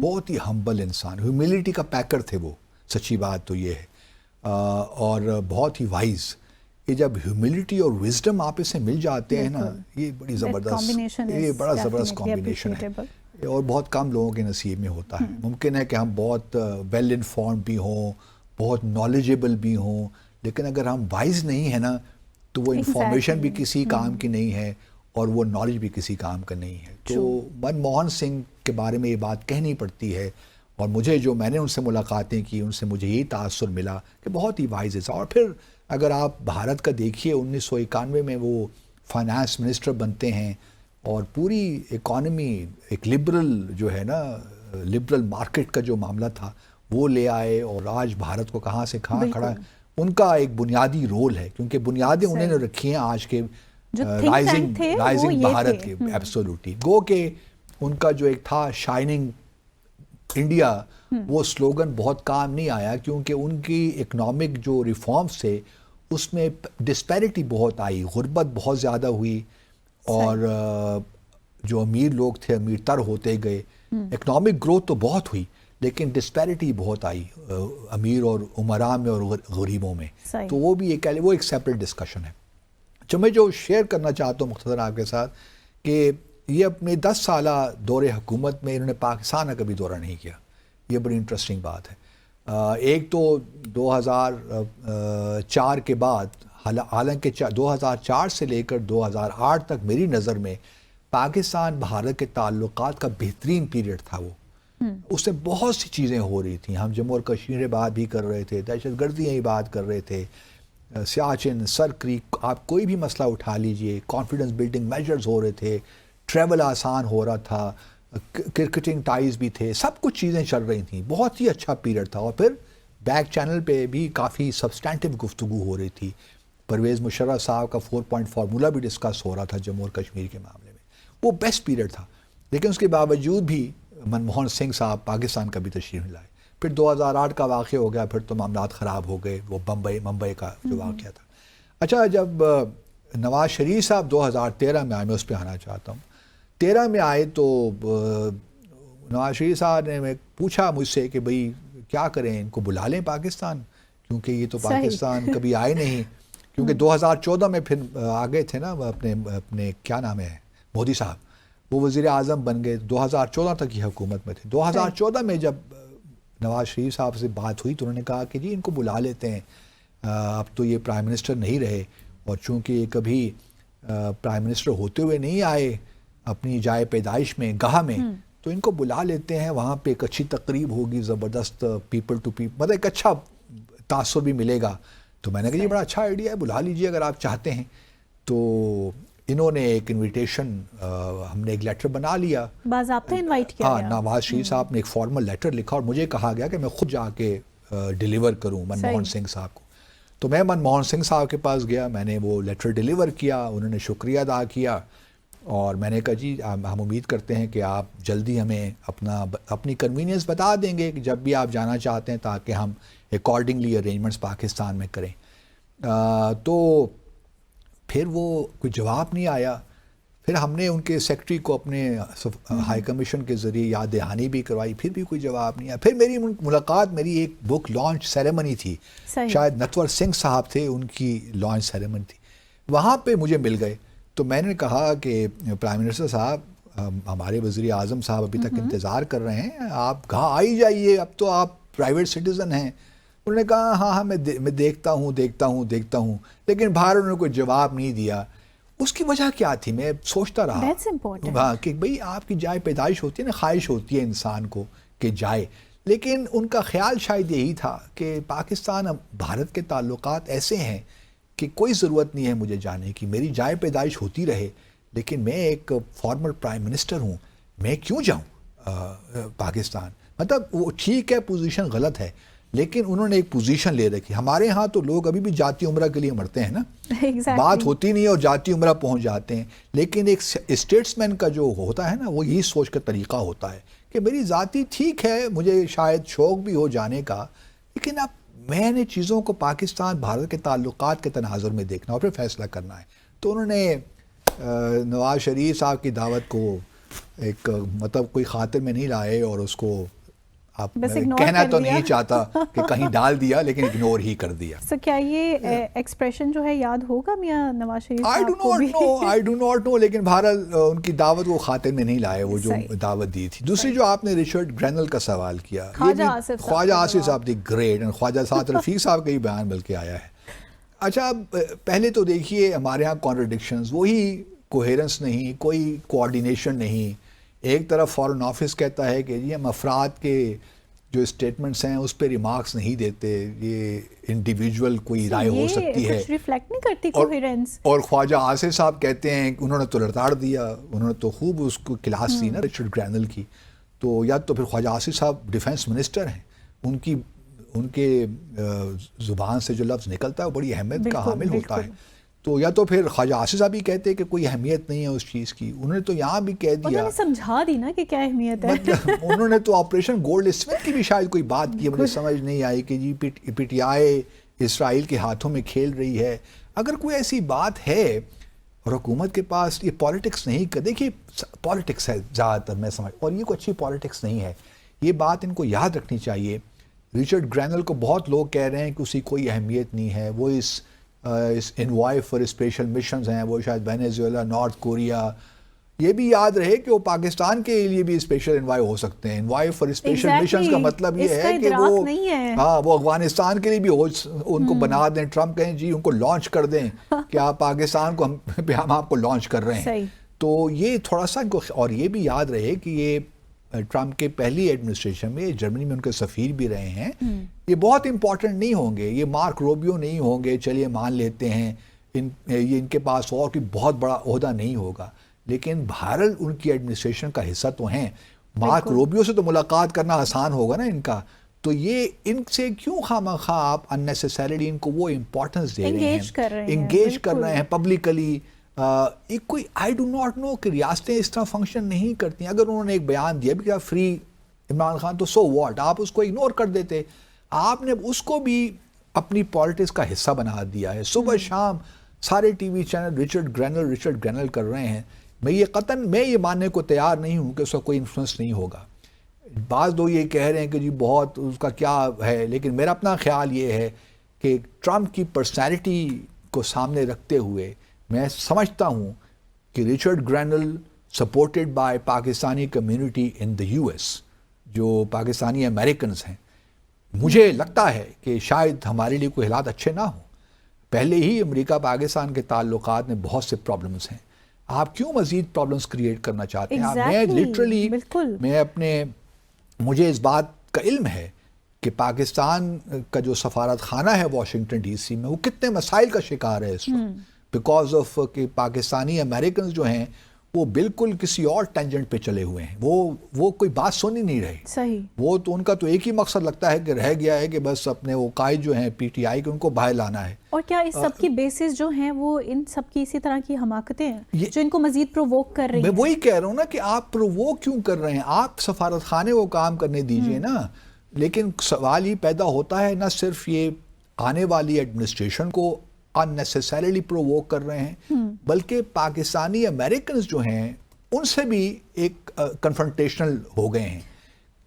بہت ہی ہمبل انسان، ہیوملٹی کا پیکر تھے وہ. سچی بات تو یہ ہے، اور بہت ہی وائز. یہ جب ہیوملٹی اور وزڈم آپ اسے مل جاتے ہیں نا، یہ بڑی زبردست، یہ بڑا زبردست کمبینیشن ہے، اور بہت کم لوگوں کے نصیب میں ہوتا ہے. ممکن ہے کہ ہم بہت ویل انفارم بھی ہوں، بہت نالجیبل بھی ہوں، لیکن اگر ہم وائز نہیں ہیں نا تو وہ انفارمیشن بھی کسی کام کی نہیں ہے اور وہ نالج بھی کسی کام کا نہیں ہے. تو منموہن سنگھ کے بارے میں یہ بات کہنی پڑتی ہے، اور مجھے جو میں نے ان سے ملاقاتیں کی ان سے مجھے یہی تاثر ملا کہ بہت ہی وائز ہے. اور پھر اگر آپ بھارت کا دیکھیے 1991 میں وہ فائنانس منسٹر بنتے ہیں، اور پوری اکانومی ایک لبرل جو ہے نا، لبرل مارکیٹ کا جو معاملہ تھا وہ لے آئے، اور آج بھارت کو کہاں سے کہاں کھڑا ہے. ان کا ایک بنیادی رول ہے، کیونکہ بنیادیں انہوں نے رکھی ہیں آج کے رائزنگ بھارت کے. ایبسولوٹلی گو کہ ان کا جو ایک تھا شائننگ انڈیا، وہ سلوگن بہت کام نہیں آیا، کیونکہ ان کی اکنامک جو ریفارمز تھے اس میں ڈسپیرٹی بہت آئی، غربت بہت زیادہ ہوئی، اور جو امیر لوگ تھے امیر تر ہوتے گئے. اکنامک گروتھ تو بہت ہوئی لیکن ڈسپیرٹی بہت آئی امیر اور امراء میں اور غریبوں میں. تو وہ بھی ایک سیپریٹ ڈسکشن ہے. جو میں جو شیئر کرنا چاہتا ہوں مختصر آپ کے ساتھ، کہ یہ اپنے 10 سالہ دور حکومت میں انہوں نے پاکستان کا کبھی دورہ نہیں کیا. یہ بڑی انٹرسٹنگ بات ہے. ایک تو 2004 کے بعد، حالانکہ 2004 سے لے کر 2008 تک میری نظر میں پاکستان بھارت کے تعلقات کا بہترین پیریڈ تھا. وہ اس میں بہت سی چیزیں ہو رہی تھیں. ہم جموں اور کشمیر بات بھی کر رہے تھے، دہشت گردی کی بات کر رہے تھے، سیاچن، سر کریک، آپ کوئی بھی مسئلہ اٹھا لیجئے، کانفیڈنس بلڈنگ میجرز ہو رہے تھے، ٹریول آسان ہو رہا تھا، کرکٹنگ ٹائز بھی تھے، سب کچھ چیزیں چل رہی تھیں. بہت ہی اچھا پیریڈ تھا. اور پھر بیک چینل پہ بھی کافی سبسٹینٹیو گفتگو ہو رہی تھی. پرویز مشرف صاحب کا 4 پوائنٹ فارمولہ بھی ڈسکس ہو رہا تھا جموں اور کشمیر کے معاملے میں. وہ بیسٹ پیریڈ تھا. لیکن اس کے باوجود بھی منموہن سنگھ صاحب پاکستان کا بھی تشریف لائے. پھر 2008 کا واقعہ ہو گیا، پھر تو معاملات خراب ہو گئے. وہ ممبئی کا جو واقعہ تھا. اچھا، جب نواز شریف صاحب 2013 میں آئے، میں اس پہ آنا چاہتا ہوں. 13 میں آئے تو نواز شریف صاحب نے پوچھا مجھ سے کہ بھئی کیا کریں، ان کو بلا لیں پاکستان، کیونکہ یہ تو پاکستان کبھی آئے نہیں. کیونکہ 2014 میں پھر آگے تھے نا اپنے کیا نام ہے، مودی صاحب، وہ وزیر اعظم بن گئے. 2014 تک کی حکومت میں تھے. 2014 میں جب نواز شریف صاحب سے بات ہوئی تو انہوں نے کہا کہ جی ان کو بلا لیتے ہیں، اب تو یہ پرائم منسٹر نہیں رہے، اور چونکہ یہ کبھی پرائم منسٹر ہوتے ہوئے نہیں آئے اپنی جائے پیدائش میں گاہ میں، تو ان کو بلا لیتے ہیں. وہاں پہ ایک اچھی تقریب ہوگی، زبردست پیپل ٹو پیپل، مطلب ایک اچھا تاثر بھی ملے گا. تو میں نے کہا یہ بڑا اچھا آئیڈیا ہے، بلا لیجیے اگر آپ چاہتے ہیں. تو انہوں نے ایک انویٹیشن، ہم نے ایک لیٹر بنا لیا، باضابطہ انوائٹ کیا. ہاں، نواز شریف صاحب نے ایک فارمل لیٹر لکھا اور مجھے کہا گیا کہ میں خود جا کے ڈیلیور کروں منموہن سنگھ صاحب کو. تو میں منموہن سنگھ صاحب کے پاس گیا، میں نے وہ لیٹر ڈیلیور کیا. انہوں نے شکریہ ادا کیا اور میں نے کہا جی ہم امید کرتے ہیں کہ آپ جلدی ہمیں اپنی کنوینئنس بتا دیں گے کہ جب بھی آپ جانا چاہتے ہیں، تاکہ ہم اکارڈنگلی ارینجمنٹس پاکستان میں کریں. تو پھر وہ کوئی جواب نہیں آیا. پھر ہم نے ان کے سیکرٹری کو اپنے ہائی کمیشن کے ذریعے یاد دہانی بھی کروائی، پھر بھی کوئی جواب نہیں آیا. پھر میری ملاقات، میری ایک بک لانچ سیریمنی تھی، شاید نتور سنگھ صاحب تھے، ان کی لانچ سیریمنی تھی، وہاں پہ مجھے مل گئے. تو میں نے کہا کہ پرائم منسٹر صاحب، ہمارے وزیر اعظم صاحب ابھی تک انتظار کر رہے ہیں، آپ کہاں آ ہی جائیے، اب تو آپ پرائیویٹ سٹیزن ہیں. انہوں نے کہا ہاں میں دیکھتا ہوں، لیکن باہر انہوں نے کوئی جواب نہیں دیا. اس کی وجہ کیا تھی؟ میں سوچتا رہا کہ بھئی آپ کی جائے پیدائش ہوتی ہے نا، خواہش ہوتی ہے انسان کو کہ جائے، لیکن ان کا خیال شاید یہی تھا کہ پاکستان بھارت کے تعلقات ایسے ہیں کہ کوئی ضرورت نہیں ہے مجھے جانے کی، میری جائے پیدائش ہوتی رہے، لیکن میں ایک فارمر پرائم منسٹر ہوں، میں کیوں جاؤں پاکستان. مطلب وہ ٹھیک ہے، پوزیشن غلط ہے، لیکن انہوں نے ایک پوزیشن لے رکھی. ہمارے ہاں تو لوگ ابھی بھی جاتی عمرہ کے لیے مرتے ہیں نا، بات ہوتی نہیں ہے اور جاتی عمرہ پہنچ جاتے ہیں. لیکن ایک اسٹیٹس مین کا جو ہوتا ہے نا، وہ یہی سوچ کا طریقہ ہوتا ہے کہ میری ذاتی ٹھیک ہے، مجھے شاید شوق بھی ہو جانے کا، لیکن اب میں نے چیزوں کو پاکستان بھارت کے تعلقات کے تناظر میں دیکھنا اور پھر فیصلہ کرنا ہے. تو انہوں نے نواز شریف صاحب کی دعوت کو ایک مطلب کوئی خاطر میں نہیں لائے، اور اس کو آپ کہنا تو نہیں چاہتا کہ کہیں ڈال دیا، لیکن اگنور ہی کر دیا. سو کیا یہ ایکسپریشن جو ہے یاد ہوگا میاں نواز شریف صاحب کو بھی؟ I do not know، لیکن بہرحال ان کی دعوت وہ خاطر میں نہیں لائے، وہ جو دعوت دی تھی. دوسری جو آپ نے ریچرڈ گرینل کا سوال کیا، خواجہ آصف صاحب دی گریٹ، خواجہ سعد رفیق صاحب کا ہی بیان بلکہ آیا ہے. اچھا، پہلے تو دیکھیے ہمارے ہاں کانٹرڈکشنز، وہی کوہیرنس نہیں، کوئی کوآرڈینیشن نہیں. ایک طرف فارن آفس کہتا ہے کہ جی ہم افراد کے جو اسٹیٹمنٹس ہیں اس پہ ریمارکس نہیں دیتے، یہ انڈیویجول کوئی رائے ہو سکتی ہے، ریفلیکٹ نہیں کرتی کوہیرنس. اور خواجہ آصف صاحب کہتے ہیں کہ انہوں نے تو لڑتاڑ دیا، انہوں نے تو خوب اس کو کلاس دی نا ریچرڈ گرینل کی. تو یا تو پھر خواجہ آصف صاحب ڈیفنس منسٹر ہیں، ان کے زبان سے جو لفظ نکلتا ہے وہ بڑی اہمیت کا حامل ہوتا ہے. تو یا تو پھر خواجہ آصف صاحب بھی کہتے ہیں کہ کوئی اہمیت نہیں ہے اس چیز کی. انہوں نے تو یہاں بھی کہہ دیا، انہوں نے سمجھا دی نا کہ کیا اہمیت ہے. انہوں نے تو آپریشن گولڈ اسمتھ کی بھی شاید کوئی بات کی، مجھے سمجھ نہیں آئی کہ جی پی ٹی آئی اسرائیل کے ہاتھوں میں کھیل رہی ہے. اگر کوئی ایسی بات ہے اور حکومت کے پاس یہ پالیٹکس نہیں کر، دیکھیے پالیٹکس ہے زیادہ تر میں سمجھ، اور یہ کوئی اچھی پالیٹکس نہیں ہے. یہ بات ان کو یاد رکھنی چاہیے. ریچرڈ گرینل کو بہت لوگ کہہ رہے ہیں کہ اسی کوئی اہمیت نہیں ہے، وہ اس انوائے فار اسپیشل مشنز ہیں، وہ شاید وینیزویلا، نارتھ کوریا، یہ بھی یاد رہے کہ وہ پاکستان کے لیے بھی اسپیشل انوائے ہو سکتے ہیں. انوائے فار اسپیشل مشنز کا مطلب یہ ہے کہ وہ افغانستان کے لیے بھی ان کو بنا دیں. ٹرمپ کہیں جی ان کو لانچ کر دیں کہ آپ پاکستان کو ہم آپ کو لانچ کر رہے ہیں. تو یہ تھوڑا سا اور یہ بھی یاد رہے کہ یہ ٹرمپ کے پہلی ایڈمنسٹریشن میں جرمنی میں ان کے سفیر بھی رہے ہیں. یہ بہت امپورٹنٹ نہیں ہوں گے, یہ مارک روبیو نہیں ہوں گے, چلیے مان لیتے ہیں یہ ان کے پاس اور کوئی بہت بڑا عہدہ نہیں ہوگا, لیکن بہرحال ان کی ایڈمنسٹریشن کا حصہ تو ہیں. مارک روبیو سے تو ملاقات کرنا آسان ہوگا نا ان کا, تو یہ ان سے کیوں خواہ آپ اننیسیسریلی ان کو وہ امپورٹنس دے رہے ہیں, انگیج کر رہے ہیں پبلکلی. کوئی آئی ڈو ناٹ نو کہ ریاستیں اس طرح فنکشن نہیں کرتی ہیں. اگر انہوں نے ایک بیان دیا بھی کہ فری عمران خان, تو سو واٹ, آپ اس کو اگنور کر دیتے. آپ نے اس کو بھی اپنی پالیٹکس کا حصہ بنا دیا ہے. صبح شام سارے ٹی وی چینل ریچرڈ گرینل کر رہے ہیں. میں یہ ماننے کو تیار نہیں ہوں کہ اس کا کوئی انفلوئنس نہیں ہوگا. بعض لوگ یہ کہہ رہے ہیں کہ جی بہت اس کا کیا ہے, لیکن میرا اپنا خیال یہ ہے کہ ٹرمپ کی پرسنالٹی کو سامنے رکھتے ہوئے میں سمجھتا ہوں کہ Richard Grenell supported by Pakistani community in the U S, جو پاکستانی امریکنز ہیں, مجھے لگتا ہے کہ شاید ہمارے لیے کوئی حالات اچھے نہ ہوں. پہلے ہی امریکہ پاکستان کے تعلقات میں بہت سے پرابلمز ہیں. آپ کیوں مزید پرابلمز کریٹ کرنا چاہتے ہیں؟ میں لٹرلی مجھے اس بات کا علم ہے کہ پاکستان کا جو سفارت خانہ ہے واشنگٹن ڈی سی میں, وہ کتنے مسائل کا شکار ہے اس وقت, بیکاز آف کہ پاکستانی امریکنز جو ہیں وہ بالکل کسی اور ٹینجنٹ پہ چلے ہوئے ہیں. وہ کوئی بات سن ہی نہیں رہے. صحیح. وہ تو ان کا تو ایک ہی مقصد لگتا ہے کہ رہ گیا ہے کہ بس اپنے وہ قائد جو ہیں پی ٹی آئی کے, ان کو باہر لانا ہے. اور کیا اس سب کی بیسز جو ہیں وہ ان سب کی اسی طرح کی حماقتیں ہیں جو ان کو مزید پرووک کر رہی ہیں؟ میں وہی کہہ رہا ہوں نا کہ آپ پرووک کیوں کر رہے ہیں؟ آپ سفارت خانے کو کام کرنے دیجئے نا. لیکن سوال یہ پیدا ہوتا ہے, نہ صرف یہ آنے والی ایڈمنسٹریشن کو unnecessarily پرووک کر رہے ہیں, بلکہ پاکستانی امریکنز جو ہیں ان سے بھی ایک کنفرنٹیشنل ہو گئے ہیں.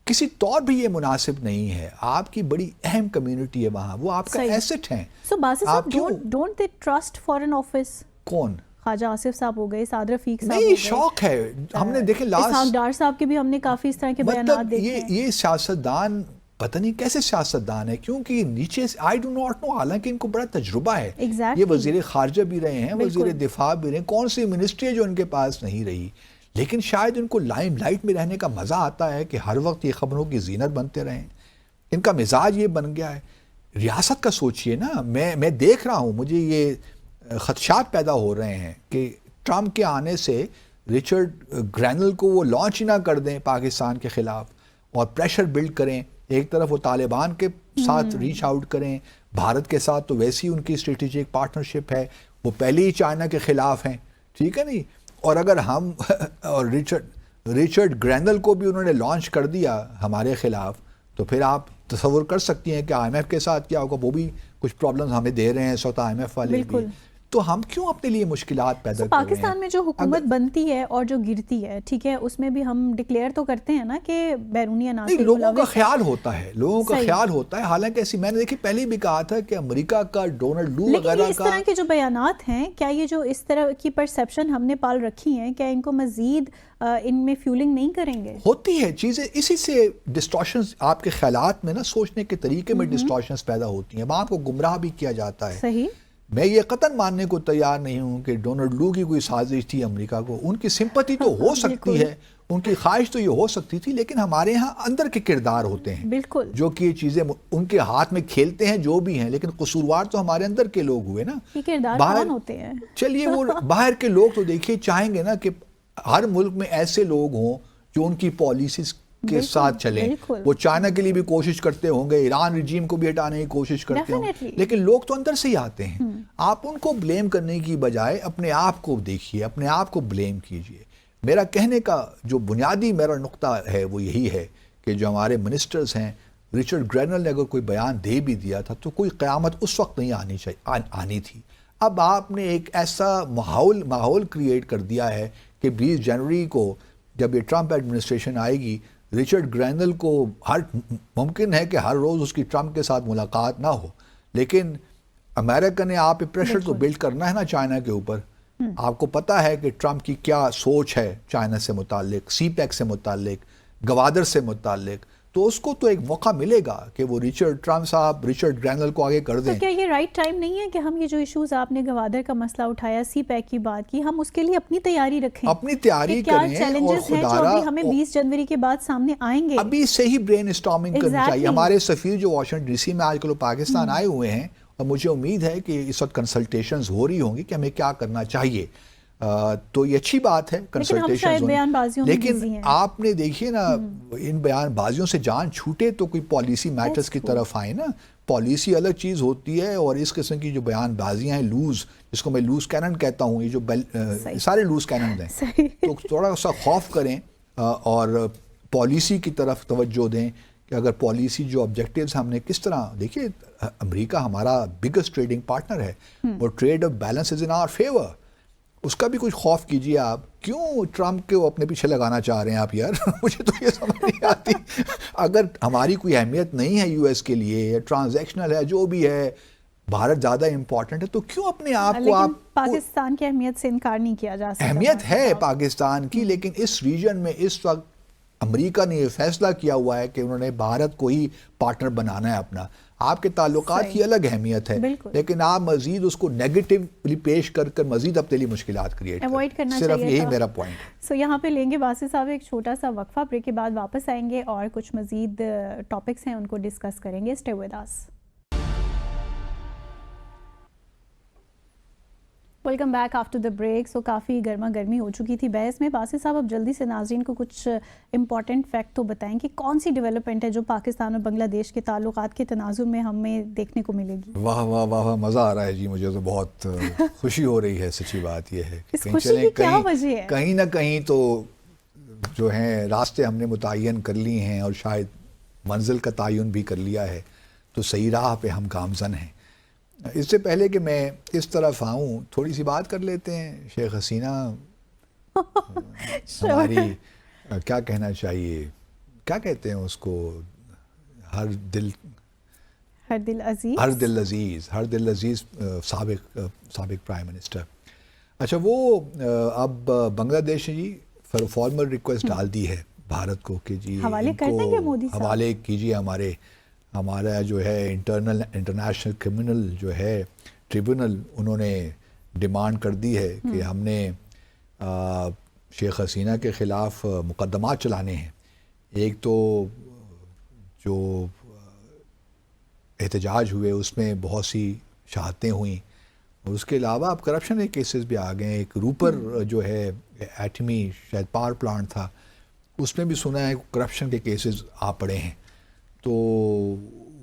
کسی طور بھی یہ مناسب نہیں ہے. آپ کی بڑی اہم کمیونٹی ہے وہاں, وہ آپ کا ایسٹ ہیں. سو باسط صاحب, don't they trust foreign office? کون؟ خواجہ آصف صاحب ہو گئے, سعد رفیق صاحب. نہیں, شوق ہے. ہم نے دیکھیں اسحاق ڈار صاحب کے بھی ہم نے کافی اس طرح کے بیانات دیکھے ہیں. یہ سیاستدان پتہ نہیں کیسے سیاستدان ہے, کیونکہ نیچے سے آئی ڈو ناٹ نو, حالانکہ ان کو بڑا تجربہ ہے. یہ وزیر خارجہ بھی رہے ہیں, وزیر دفاع بھی رہے ہیں, کون سی منسٹری ہے جو ان کے پاس نہیں رہی. لیکن شاید ان کو لائم لائٹ میں رہنے کا مزہ آتا ہے کہ ہر وقت یہ خبروں کی زینت بنتے رہیں. ان کا مزاج یہ بن گیا ہے. ریاست کا سوچئے نا, میں دیکھ رہا ہوں, مجھے یہ خدشات پیدا ہو رہے ہیں کہ ٹرمپ کے آنے سے ریچرڈ گرینل کو وہ لانچ ہی نہ کر دیں پاکستان کے خلاف, اور پریشر بلڈ کریں. ایک طرف وہ طالبان کے ساتھ ریچ آؤٹ کریں, بھارت کے ساتھ تو ویسی ان کی اسٹریٹجک پارٹنرشپ ہے, وہ پہلے ہی چائنا کے خلاف ہیں, ٹھیک ہے نہیں. اور اگر ہم اور ریچرڈ گرینل کو بھی انہوں نے لانچ کر دیا ہمارے خلاف, تو پھر آپ تصور کر سکتی ہیں کہ آئی ایم ایف کے ساتھ کیا ہوگا. وہ بھی کچھ پرابلمز ہمیں دے رہے ہیں سوتا آئی ایم ایف والے بھی. تو ہم کیوں اپنے لیے مشکلات پیدا کر رہے ہیں؟ پاکستان میں جو حکومت بنتی ہے اور جو گرتی ہے, ٹھیک ہے, اس میں بھی ہم ڈکلیئر تو کرتے ہیں نا کہ بیرونی عناصر. نہیں, لوگوں کا خیال ہوتا ہے, حالانکہ ایسی میں نے دیکھی پہلے بھی کہا تھا کہ امریکہ کا ڈونلڈ لو وغیرہ کا, اس طرح کے جو بیانات ہیں, کیا یہ جو اس طرح کی پرسیپشن ہم نے پال رکھی ہیں, کیا ان کو مزید ان میں فیولنگ نہیں کریں گے؟ ہوتی ہے چیزیں, اسی سے ڈسٹورشنز آپ کے خیالات میں نا, سوچنے کے طریقے میں ڈسٹورشنز پیدا ہوتی ہیں, وہاں کو گمراہ بھی کیا جاتا ہے. صحیح. میں یہ قطعاً ماننے کو تیار نہیں ہوں کہ ڈونلڈ لو کی کوئی سازش تھی امریکہ کو. ان کی سمپتی تو ہو سکتی ہے, ان کی خواہش تو یہ ہو سکتی تھی, لیکن ہمارے ہاں اندر کے کردار ہوتے ہیں بالکل جو کہ یہ چیزیں ان کے ہاتھ میں کھیلتے ہیں جو بھی ہیں, لیکن قصوروار تو ہمارے اندر کے لوگ ہوئے نا. یہ کردار کون ہوتے ہیں؟ چلیے وہ باہر کے لوگ تو دیکھیے چاہیں گے نا کہ ہر ملک میں ایسے لوگ ہوں جو ان کی پالیسیز کے ساتھ چلیں. وہ چائنا کے لیے بھی کوشش کرتے ہوں گے, ایران رجیم کو بھی ہٹانے کی کوشش کرتے ہوں گے, لیکن لوگ تو اندر سے ہی آتے ہیں. آپ ان کو بلیم کرنے کی بجائے اپنے آپ کو دیکھیے, اپنے آپ کو بلیم کیجئے. میرا کہنے کا جو بنیادی میرا نقطہ ہے وہ یہی ہے کہ جو ہمارے منسٹرز ہیں, ریچرڈ گرینل نے اگر کوئی بیان دے بھی دیا تھا تو کوئی قیامت اس وقت نہیں آنی تھی. اب آپ نے ایک ایسا ماحول کریٹ کر دیا ہے کہ 20 جنوری کو جب یہ ٹرمپ ایڈمنسٹریشن آئے گی, ریچرڈ گرینل کو ممکن ہے کہ ہر روز اس کی ٹرمپ کے ساتھ ملاقات نہ ہو, لیکن امریکہ نے آپ پہ پریشر تو بلڈ کرنا ہے نا چائنا کے اوپر آپ کو پتہ ہے کہ ٹرمپ کی کیا سوچ ہے چائنا سے متعلق، سی پیک سے متعلق، گوادر سے متعلق، تو اس کو تو ایک موقع ملے گا کہ وہ ٹرمپ صاحب رچرڈ گرینل کو آگے کر دیں. تو کیا یہ رائٹ ٹائم نہیں ہے کہ ہم یہ جو ایشوز آپ نے گوادر کا مسئلہ اٹھایا، سی پیک کی بات کی، ہم اس کے لیے اپنی تیاری رکھیں، اپنی تیاری کیا کریں، اور چیلنجز ہیں جو ابھی ہمیں 20 جنوری کے بعد سامنے آئیں گے. ابھی سے ہی برین اسٹارمنگ کرنی چاہیے. Exactly. ہمارے سفیر جو واشنگٹن ڈی سی میں آج کل وہ پاکستان آئے ہوئے ہیں، اور مجھے امید ہے کہ اس وقت کنسلٹیشنز ہو رہی ہوں گی کہ ہمیں کیا کرنا چاہیے. تو یہ اچھی بات ہے کنسلٹیشنز، لیکن آپ نے دیکھیے نا ان بیان بازیوں سے جان چھوٹے تو کوئی پالیسی میٹرز کی طرف آئے نا. پالیسی الگ چیز ہوتی ہے، اور اس قسم کی جو بیان بازیاں ہیں لوز، جس کو میں لوز کینن کہتا ہوں، یہ جو سارے لوز کینن ہیں، تو تھوڑا سا خوف کریں اور پالیسی کی طرف توجہ دیں کہ اگر پالیسی جو آبجیکٹیوز ہم نے کس طرح، دیکھیے امریکہ ہمارا بگسٹ ٹریڈنگ پارٹنر ہے، اور trade of balance is in our favour. اس کا بھی کچھ خوف کیجیے. آپ کیوں ٹرمپ کو اپنے پیچھے لگانا چاہ رہے ہیں آپ یار؟ مجھے تو یہ سمجھ نہیں آتی. اگر ہماری کوئی اہمیت نہیں ہے یو ایس کے لیے، یا ٹرانزیکشنل ہے، جو بھی ہے، بھارت زیادہ امپورٹنٹ ہے، تو کیوں اپنے آپ کو آپ پاکستان کی اہمیت سے انکار نہیں کیا جا سکتا. اہمیت ہے پاکستان کی، لیکن اس ریجن میں اس وقت امریکہ نے یہ فیصلہ کیا ہوا ہے کہ انہوں نے بھارت کو ہی پارٹنر بنانا ہے اپنا. آپ کے تعلقات کی الگ اہمیت ہے، لیکن آپ مزید اس کو نیگیٹیولی پیش کر مزید اپنے لیے مشکلات کریٹ اوائڈ کرنا صرف چاہیے. یہی میرا پوائنٹ. سو یہاں پہ لیں گے باسط صاحب ایک چھوٹا سا وقفہ، بریک کے بعد واپس آئیں گے اور کچھ مزید ٹاپکس ہیں ان کو ڈسکس کریں گے. Stay with us. Welcome back after the break. So کافی گرما گرمی ہو چکی تھی بحث میں. باسط صاحب اب جلدی سے ناظرین کو کچھ امپورٹنٹ فیکٹ تو بتائیں کہ کون سی ڈیولپمنٹ ہے جو پاکستان اور بنگلہ دیش کے تعلقات کے تناظر میں ہمیں دیکھنے کو ملے گی. واہ واہ واہ، مزہ آ رہا ہے جی. مجھے تو بہت خوشی ہو رہی ہے. سچی بات یہ ہے اس خوشی کی کیا وجہ ہے؟ کہیں نہ کہیں تو جو ہیں راستے ہم نے متعین کر لی ہیں، اور شاید منزل کا تعین بھی کر لیا ہے، تو صحیح راہ پہ ہم گامزن ہیں. اس سے پہلے کہ میں اس طرف آؤں، تھوڑی سی بات کر لیتے ہیں. شیخ حسینہ ہماری کیا کہنا چاہیے، کیا کہتے ہیں اس کو، ہر دل عزیز سابق پرائم منسٹر. اچھا، وہ اب بنگلہ دیش نے جی فارمل ریکویسٹ ڈال دی ہے بھارت کو کہ جی حوالے کر دیں گے مودی صاحب، حوالے کیجیے ہمارا جو ہے انٹرنیشنل کرمنل جو ہے ٹریبونل، انہوں نے ڈیمانڈ کر دی ہے کہ ہم نے شیخ حسینہ کے خلاف مقدمات چلانے ہیں. ایک تو جو احتجاج ہوئے اس میں بہت سی شہادتیں ہوئیں، اور اس کے علاوہ اب کرپشن کے کیسز بھی آ گئے ہیں. ایک روپر جو ہے ایٹمی شاید پاور پلانٹ تھا، اس میں بھی سنا ہے کرپشن کے کیسز آ پڑے ہیں. تو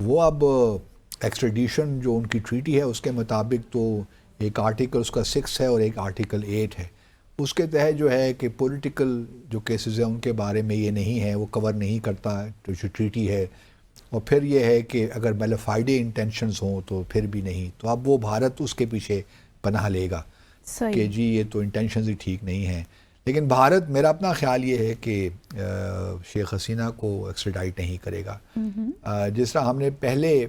وہ اب ایکسٹریڈیشن جو ان کی ٹریٹی ہے اس کے مطابق تو ایک آرٹیکل اس کا 6 ہے اور ایک آرٹیکل 8 ہے. اس کے تحت جو ہے کہ پولیٹیکل جو کیسز ہیں ان کے بارے میں یہ نہیں ہے، وہ کور نہیں کرتا جو ٹریٹی ہے. اور پھر یہ ہے کہ اگر میلافائڈے انٹینشنز ہوں تو پھر بھی نہیں. تو اب وہ بھارت اس کے پیچھے پناہ لے گا کہ جی یہ تو انٹینشنز ہی ٹھیک نہیں ہیں. لیکن بھارت، میرا اپنا خیال یہ ہے کہ شیخ حسینہ کو ایکسٹریڈائٹ نہیں کرے گا. جس طرح ہم نے پہلے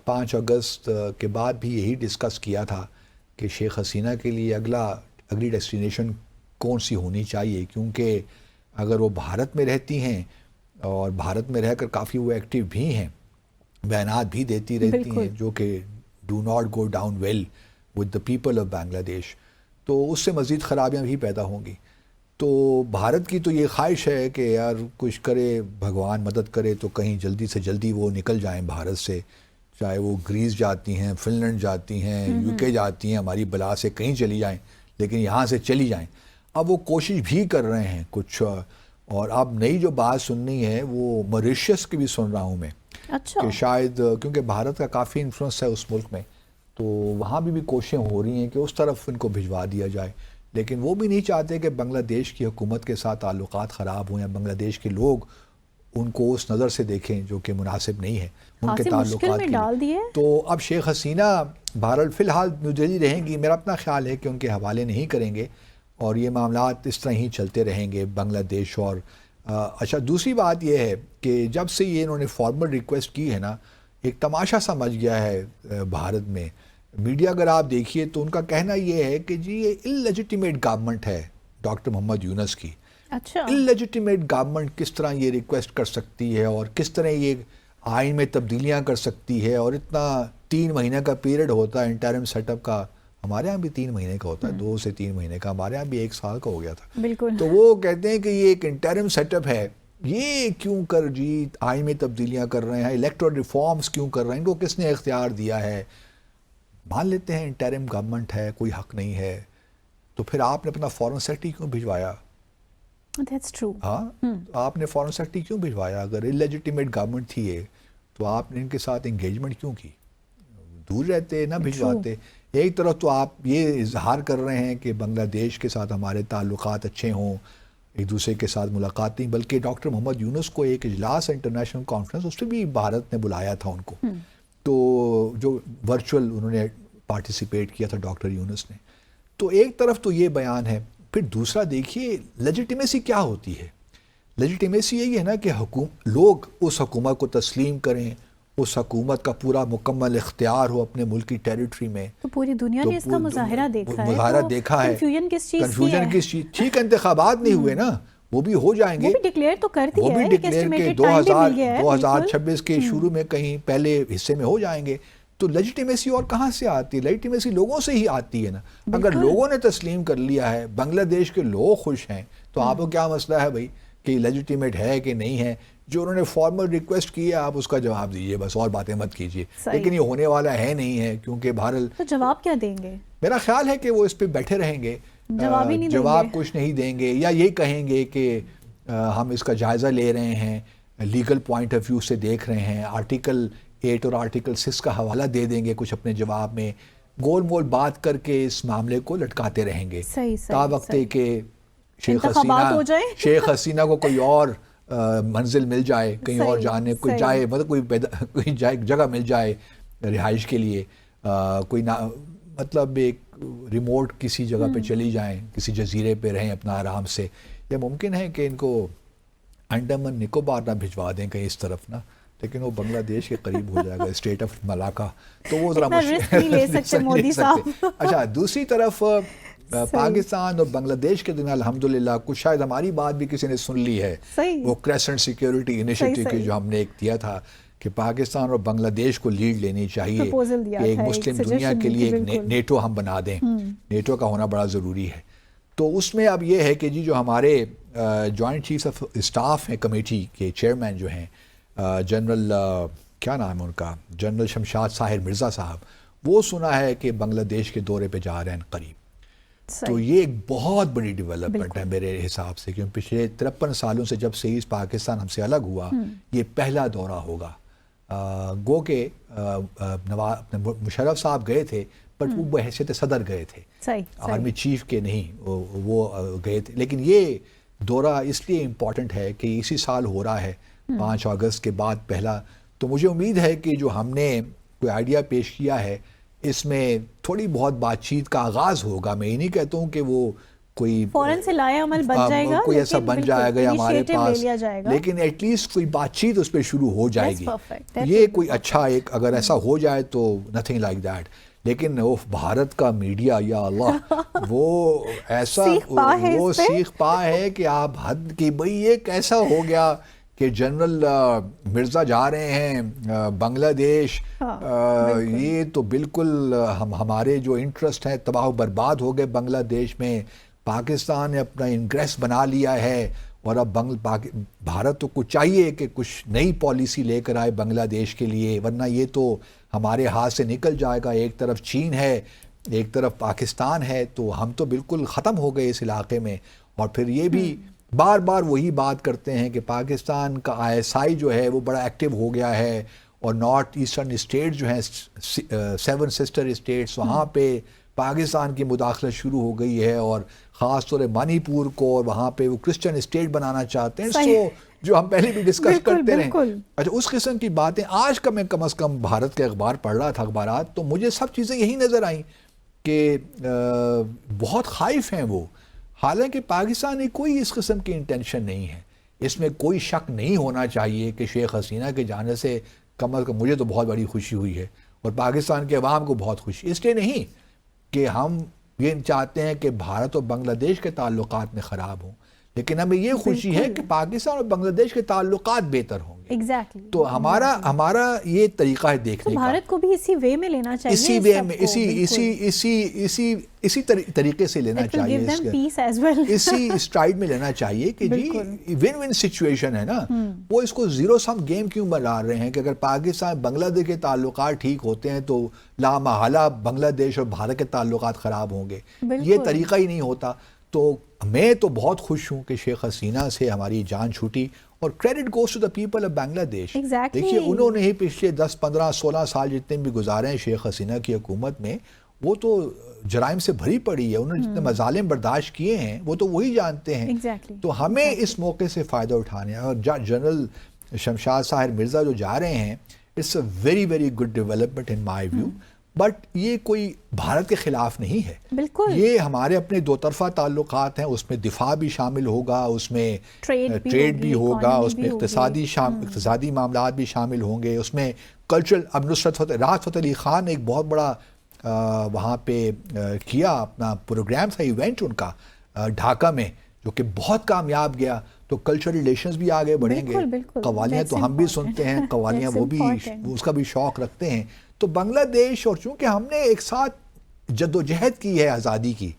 5 اگست کے بعد بھی یہی ڈسکس کیا تھا کہ شیخ حسینہ کے لیے اگلی ڈیسٹینیشن کون سی ہونی چاہیے، کیونکہ اگر وہ بھارت میں رہتی ہیں اور بھارت میں رہ کر کافی وہ ایکٹیو بھی ہیں، بیانات بھی دیتی رہتی ہیں جو کہ do not go down well with the people of Bangladesh, تو اس سے مزید خرابیاں بھی پیدا ہوں گی. تو بھارت کی تو یہ خواہش ہے کہ یار کچھ کرے، بھگوان مدد کرے تو کہیں جلدی سے جلدی وہ نکل جائیں بھارت سے، چاہے وہ گریس جاتی ہیں، فن لینڈ جاتی ہیں، یو کے جاتی ہیں، ہماری بلا سے کہیں چلی جائیں، لیکن یہاں سے چلی جائیں. اب وہ کوشش بھی کر رہے ہیں کچھ. اور اب نئی جو بات سننی ہے وہ موریشیس کی بھی سن رہا ہوں میں. اچھا. کہ شاید کیونکہ بھارت کا کافی انفلوئنس ہے اس ملک میں، تو وہاں بھی کوششیں ہو رہی ہیں کہ اس طرف ان کو بھجوا دیا جائے. لیکن وہ بھی نہیں چاہتے کہ بنگلہ دیش کی حکومت کے ساتھ تعلقات خراب ہوں، یا بنگلہ دیش کے لوگ ان کو اس نظر سے دیکھیں جو کہ مناسب نہیں ہے ان کے تعلقات کے. تو اب شیخ حسینہ بہرحال فی الحال نیو دہلی رہیں گی. میرا اپنا خیال ہے کہ ان کے حوالے نہیں کریں گے، اور یہ معاملات اس طرح ہی چلتے رہیں گے بنگلہ دیش. اور اچھا، دوسری بات یہ ہے کہ جب سے یہ انہوں نے فارمل ریکویسٹ کی ہے نا، ایک تماشا سمجھ گیا ہے بھارت میں میڈیا اگر آپ دیکھیے تو ان کا کہنا یہ ہے کہ جی یہ اللیجیٹیمیٹ گورنمنٹ ہے ڈاکٹر محمد یونس کی. اچھا اللیجیٹیمیٹ گورنمنٹ کس طرح یہ ریکویسٹ کر سکتی ہے اور کس طرح یہ آئین میں تبدیلیاں کر سکتی ہے, اور اتنا 3 مہینے کا پیریڈ ہوتا ہے انٹرم سیٹ اپ کا. ہمارے ہاں بھی 3 مہینے کا ہوتا ہے, 2 سے 3 مہینے کا, ہمارے ہاں بھی 1 سال کا ہو گیا تھا. بالکل. تو وہ کہتے ہیں کہ یہ ایک انٹرم سیٹ اپ ہے, یہ کیوں کر جی آئین میں تبدیلیاں کر رہے ہیں, الیکٹورل ریفارمز کیوں کر رہے ہیں, ان کو کس نے اختیار دیا ہے. مان لیتے ہیں انٹرم گورنمنٹ ہے, کوئی حق نہیں ہے, تو پھر آپ نے اپنا فورن سیکٹری کیوں بھجوایا؟ That's true. ہاں, آپ نے فورن سیکٹری کیوں بھجوایا؟ اگر اللیجیٹیمیٹ گورنمنٹ تھی یہ, تو آپ نے ان کے ساتھ انگیجمنٹ کیوں کی؟ دور رہتے نہ بھجواتے. ایک طرف تو آپ یہ اظہار کر رہے ہیں کہ بنگلہ دیش کے ساتھ ہمارے تعلقات اچھے ہوں, ایک دوسرے کے ساتھ ملاقات نہیں, بلکہ ڈاکٹر محمد یونس کو ایک اجلاس انٹرنیشنل کانفرنس, اس میں بھی بھارت نے بلایا تھا ان کو, تو جو ورچوئل انہوں نے پارٹیسپیٹ کیا تھا ڈاکٹر یونس نے. تو ایک طرف تو یہ بیان ہے, پھر دوسرا دیکھیے لیجیٹیمیسی کیا ہوتی ہے. لیجیٹیمیسی یہی ہے نا کہ لوگ اس حکومت کو تسلیم کریں, اس حکومت کا پورا مکمل اختیار ہو اپنے ملک کی ٹیریٹری میں. تو پوری دنیا نے اس کا مظاہرہ دیکھا ہے, مظاہرہ دیکھا ہے. کنفیوژن کس چیز کنفیوژن کس چیز, ٹھیک ہے انتخابات نہیں ہوئے نا, وہ بھی ہو جائیں گے, وہ بھی ڈکلیئر تو کر دیا ہے, وہ بھی ڈکلیئر کے 2026 کے شروع میں کہیں پہلے حصے میں ہو جائیں گے. تو لیجیٹیمیسی اور کہاں سے آتی ہے؟ لیجیٹیمیسی لوگوں سے ہی آتی ہے نا. اگر لوگوں نے تسلیم کر لیا ہے, بنگلہ دیش کے لوگ خوش ہیں, تو آپ کو کیا مسئلہ ہے بھائی کہ لیجیٹیمیٹ ہے کہ نہیں ہے؟ جو انہوں نے فارمل ریکویسٹ کی ہے آپ اس کا جواب دیجئے, بس اور باتیں مت کیجئے. لیکن یہ ہونے والا ہے نہیں ہے, کیونکہ بہرحال تو جواب کیا دیں گے؟ میرا خیال ہے کہ وہ اس پہ بیٹھے رہیں گے, جواب کچھ نہیں دیں گے, یا یہ کہیں گے کہ ہم اس کا جائزہ لے رہے ہیں, لیگل پوائنٹ آف ویو سے دیکھ رہے ہیں, آرٹیکل 8 اور آرٹیکل 6 کا حوالہ دے دیں گے کچھ اپنے جواب میں, گول مول بات کر کے اس معاملے کو لٹکاتے رہیں گے تا وقت کہ شیخ حسینہ کو کوئی اور منزل مل جائے, کہیں اور جانے کوئی جائے, مطلب کوئی جگہ مل جائے رہائش کے لیے, کوئی مطلب ایک ریموٹ کسی جگہ پہ چلی جائیں, کسی جزیرے پہ رہیں اپنا آرام سے. یہ ممکن ہے کہ ان کو انڈمان نکوبار نہ بھجوا دیں کہیں اس طرف نا, لیکن وہ بنگلہ دیش کے قریب ہو جائے گا, اسٹیٹ آف ملاکا, تو وہ ذرا مشکل لے سکتے مودی صاحب. اچھا, دوسری طرف پاکستان اور بنگلہ دیش کے دن الحمدللہ کچھ شاید ہماری بات بھی کسی نے سن لی ہے, وہ کریسنٹ سیکیورٹی انیشیٹو کی جو ہم نے ایک دیا تھا کہ پاکستان اور بنگلہ دیش کو لیڈ لینی چاہیے کہ ایک مسلم دنیا کے لیے ایک نیٹو ہم بنا دیں, نیٹو کا ہونا بڑا ضروری ہے. تو اس میں اب یہ ہے کہ جی جو ہمارے جوائنٹ چیف آف اسٹاف ہیں کمیٹی کے چیئرمین جو ہیں جنرل کیا نام ہے ان کا, جنرل شمشاد طاہر مرزا صاحب, وہ سنا ہے کہ بنگلہ دیش کے دورے پہ جا رہے ہیں قریب. تو یہ ایک بہت بڑی ڈیولپمنٹ ہے میرے حساب سے, کیونکہ پچھلے 53 سالوں سے جب سے ایسٹ پاکستان ہم سے الگ ہوا, یہ پہلا دورہ ہوگا. گو کہ مشرف صاحب گئے تھے, بٹ وہ بحیثیت صدر گئے تھے, آرمی چیف کے نہیں, وہ گئے تھے. لیکن یہ دورہ اس لیے امپورٹنٹ ہے کہ اسی سال ہو رہا ہے, 5 اگست کے بعد پہلا. تو مجھے امید ہے کہ جو ہم نے کوئی آئیڈیا پیش کیا ہے اس میں تھوڑی بہت بات چیت کا آغاز ہوگا. میں یہ نہیں کہتا ہوں کہ وہ کوئی فوراً سے لایا عمل بن جائے گا, کوئی ایسا بن جائے گا ہمارے پاس, لیکن ایٹ لیسٹ کوئی بات چیت اس پہ شروع ہو جائے گی. یہ کوئی اچھا ایک اگر ایسا ہو جائے تو نتھنگ لائک دیٹ. لیکن وہ بھارت کا میڈیا یا اللہ, وہ ایسا وہ سیخ پا ہے کہ آپ حد کی, بھئی یہ کیسا ہو گیا کہ جنرل مرزا جا رہے ہیں بنگلہ دیش, یہ تو بالکل ہمارے جو انٹرسٹ ہیں تباہ و برباد ہو گئے بنگلہ دیش میں. پاکستان نے اپنا انگریس بنا لیا ہے, اور اب بھارت کو چاہیے کہ کچھ نئی پالیسی لے کر آئے بنگلہ دیش کے لیے, ورنہ یہ تو ہمارے ہاتھ سے نکل جائے گا. ایک طرف چین ہے, ایک طرف پاکستان ہے, تو ہم تو بالکل ختم ہو گئے اس علاقے میں. اور پھر یہ بھی بار بار وہی بات کرتے ہیں کہ پاکستان کا ISI جو ہے وہ بڑا ایکٹیو ہو گیا ہے, اور نارتھ ایسٹرن اسٹیٹ جو ہیں 7 سسٹر اسٹیٹس, وہاں پہ پاکستان کی مداخلت شروع ہو گئی ہے, اور خاص طور منی پور کو, اور وہاں پہ وہ کرسچن اسٹیٹ بنانا چاہتے ہیں. سو جو ہم پہلے بھی ڈسکس کرتے رہے. اچھا, اس قسم کی باتیں آج کا میں کم از کم بھارت کے اخبار پڑھ رہا تھا, اخبارات, تو مجھے سب چیزیں یہی نظر آئیں کہ بہت خائف ہیں وہ. حالانکہ پاکستان کی کوئی اس قسم کی انٹینشن نہیں ہے. اس میں کوئی شک نہیں ہونا چاہیے کہ شیخ حسینہ کے جانے سے کم از کم مجھے تو بہت بڑی خوشی ہوئی ہے, اور پاکستان کے عوام کو بہت خوشی اس لیے نہیں کہ ہم یہ چاہتے ہیں کہ بھارت اور بنگلہ دیش کے تعلقات میں خراب ہوں، لیکن ہمیں یہ خوشی ہے کہ پاکستان اور بنگلہ دیش کے تعلقات بہتر ہوں گے. ایگزیکٹلی. تو ہمارا یہ طریقہ ہے دیکھنے کا. بھارت کو بھی اسی وے میں لینا چاہیے، اسی وے میں اسی طریقے سے لینا چاہیے، اسی اسٹرائڈ میں لینا چاہیے کہ جی ون ون سچویشن ہے نا. وہ اس کو زیرو سم گیم کیوں بنا رہے ہیں کہ اگر پاکستان بنگلہ دیش کے تعلقات ٹھیک ہوتے ہیں تو لا محالہ بنگلہ دیش اور بھارت کے تعلقات خراب ہوں گے. یہ طریقہ ہی نہیں ہوتا. تو میں تو بہت خوش ہوں کہ شیخ حسینہ سے ہماری جان چھوٹی، اور credit goes to the people of Bangladesh. دیکھیے انہوں نے ہی پچھلے 10 15 16 سال جتنے بھی گزارے ہیں شیخ حسینہ کی حکومت میں، وہ تو جرائم سے بھری پڑی ہے. انہوں نے جتنے مظالم برداشت کیے ہیں وہ تو وہی جانتے ہیں. تو ہمیں اس موقع سے فائدہ اٹھانے ہیں. اور جنرل شمشاد طاہر مرزا جو جا رہے ہیں، it's a very very good development in my view. But یہ کوئی بھارت کے خلاف نہیں ہے. یہ ہمارے اپنے دو طرفہ تعلقات ہیں، اس میں دفاع بھی شامل ہوگا، اس میں ٹریڈ بھی ہوگا، اس میں اقتصادی معاملات بھی شامل ہوں گے، اس میں کلچرل. اب راحت فتح علی خان نے ایک بہت بڑا وہاں پہ کیا اپنا پروگرام تھا، ایونٹ ان کا ڈھاکہ میں، جو کہ بہت کامیاب گیا. تو کلچرل ریلیشنز بھی آگے بڑھیں گے. قوالیاں تو ہم بھی سنتے ہیں، قوالیاں وہ بھی اس کا بھی شوق رکھتے ہیں. تو بنگلہ دیش، اور چونکہ ہم نے ایک ساتھ جدوجہد کی ہے آزادی کی،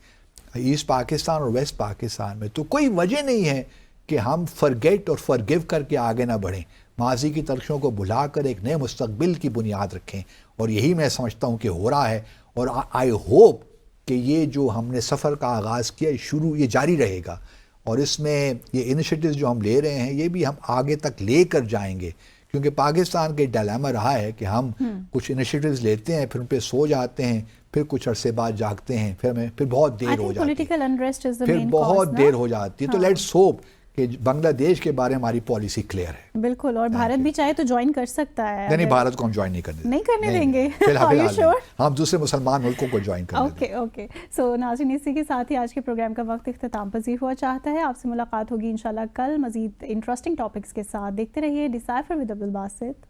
ایسٹ پاکستان اور ویسٹ پاکستان میں، تو کوئی وجہ نہیں ہے کہ ہم فرگیٹ اور فرگیو کر کے آگے نہ بڑھیں. ماضی کی تلخیوں کو بھلا کر ایک نئے مستقبل کی بنیاد رکھیں. اور یہی میں سمجھتا ہوں کہ ہو رہا ہے. اور آئی ہوپ کہ یہ جو ہم نے سفر کا آغاز کیا یہ جاری رہے گا. اور اس میں یہ انیشیٹیوز جو ہم لے رہے ہیں یہ بھی ہم آگے تک لے کر جائیں گے. کیونکہ پاکستان کے ڈائلیما رہا ہے کہ ہم کچھ انیشیٹیوز لیتے ہیں، پھر ان پہ سو جاتے ہیں، پھر کچھ عرصے بعد جاگتے ہیں، پھر بہت دیر ہو جاتی ہے، پھر بہت دیر ہو جاتی ہے. تو لیٹس ہوپ کہ بنگلہ دیش کے بارے میں ہماری پالیسی کلیئر ہے. بالکل. اور بھارت بھی چاہے تو جوائن کر سکتا ہے. نہیں، بھارت کو ہم جوائن نہیں کرنے دیں گے. ہم دوسرے مسلمان ملکوں کو جوائن کریں گے. اوکے. سو ناظرین، اسی کے ساتھ ہی آج کے پروگرام کا وقت اختتام پذیر ہوا چاہتا ہے. آپ سے ملاقات ہوگی انشاءاللہ کل مزید انٹرسٹنگ ٹاپکس کے ساتھ. دیکھتے رہیے ڈیسائفر ود عبدالباسط.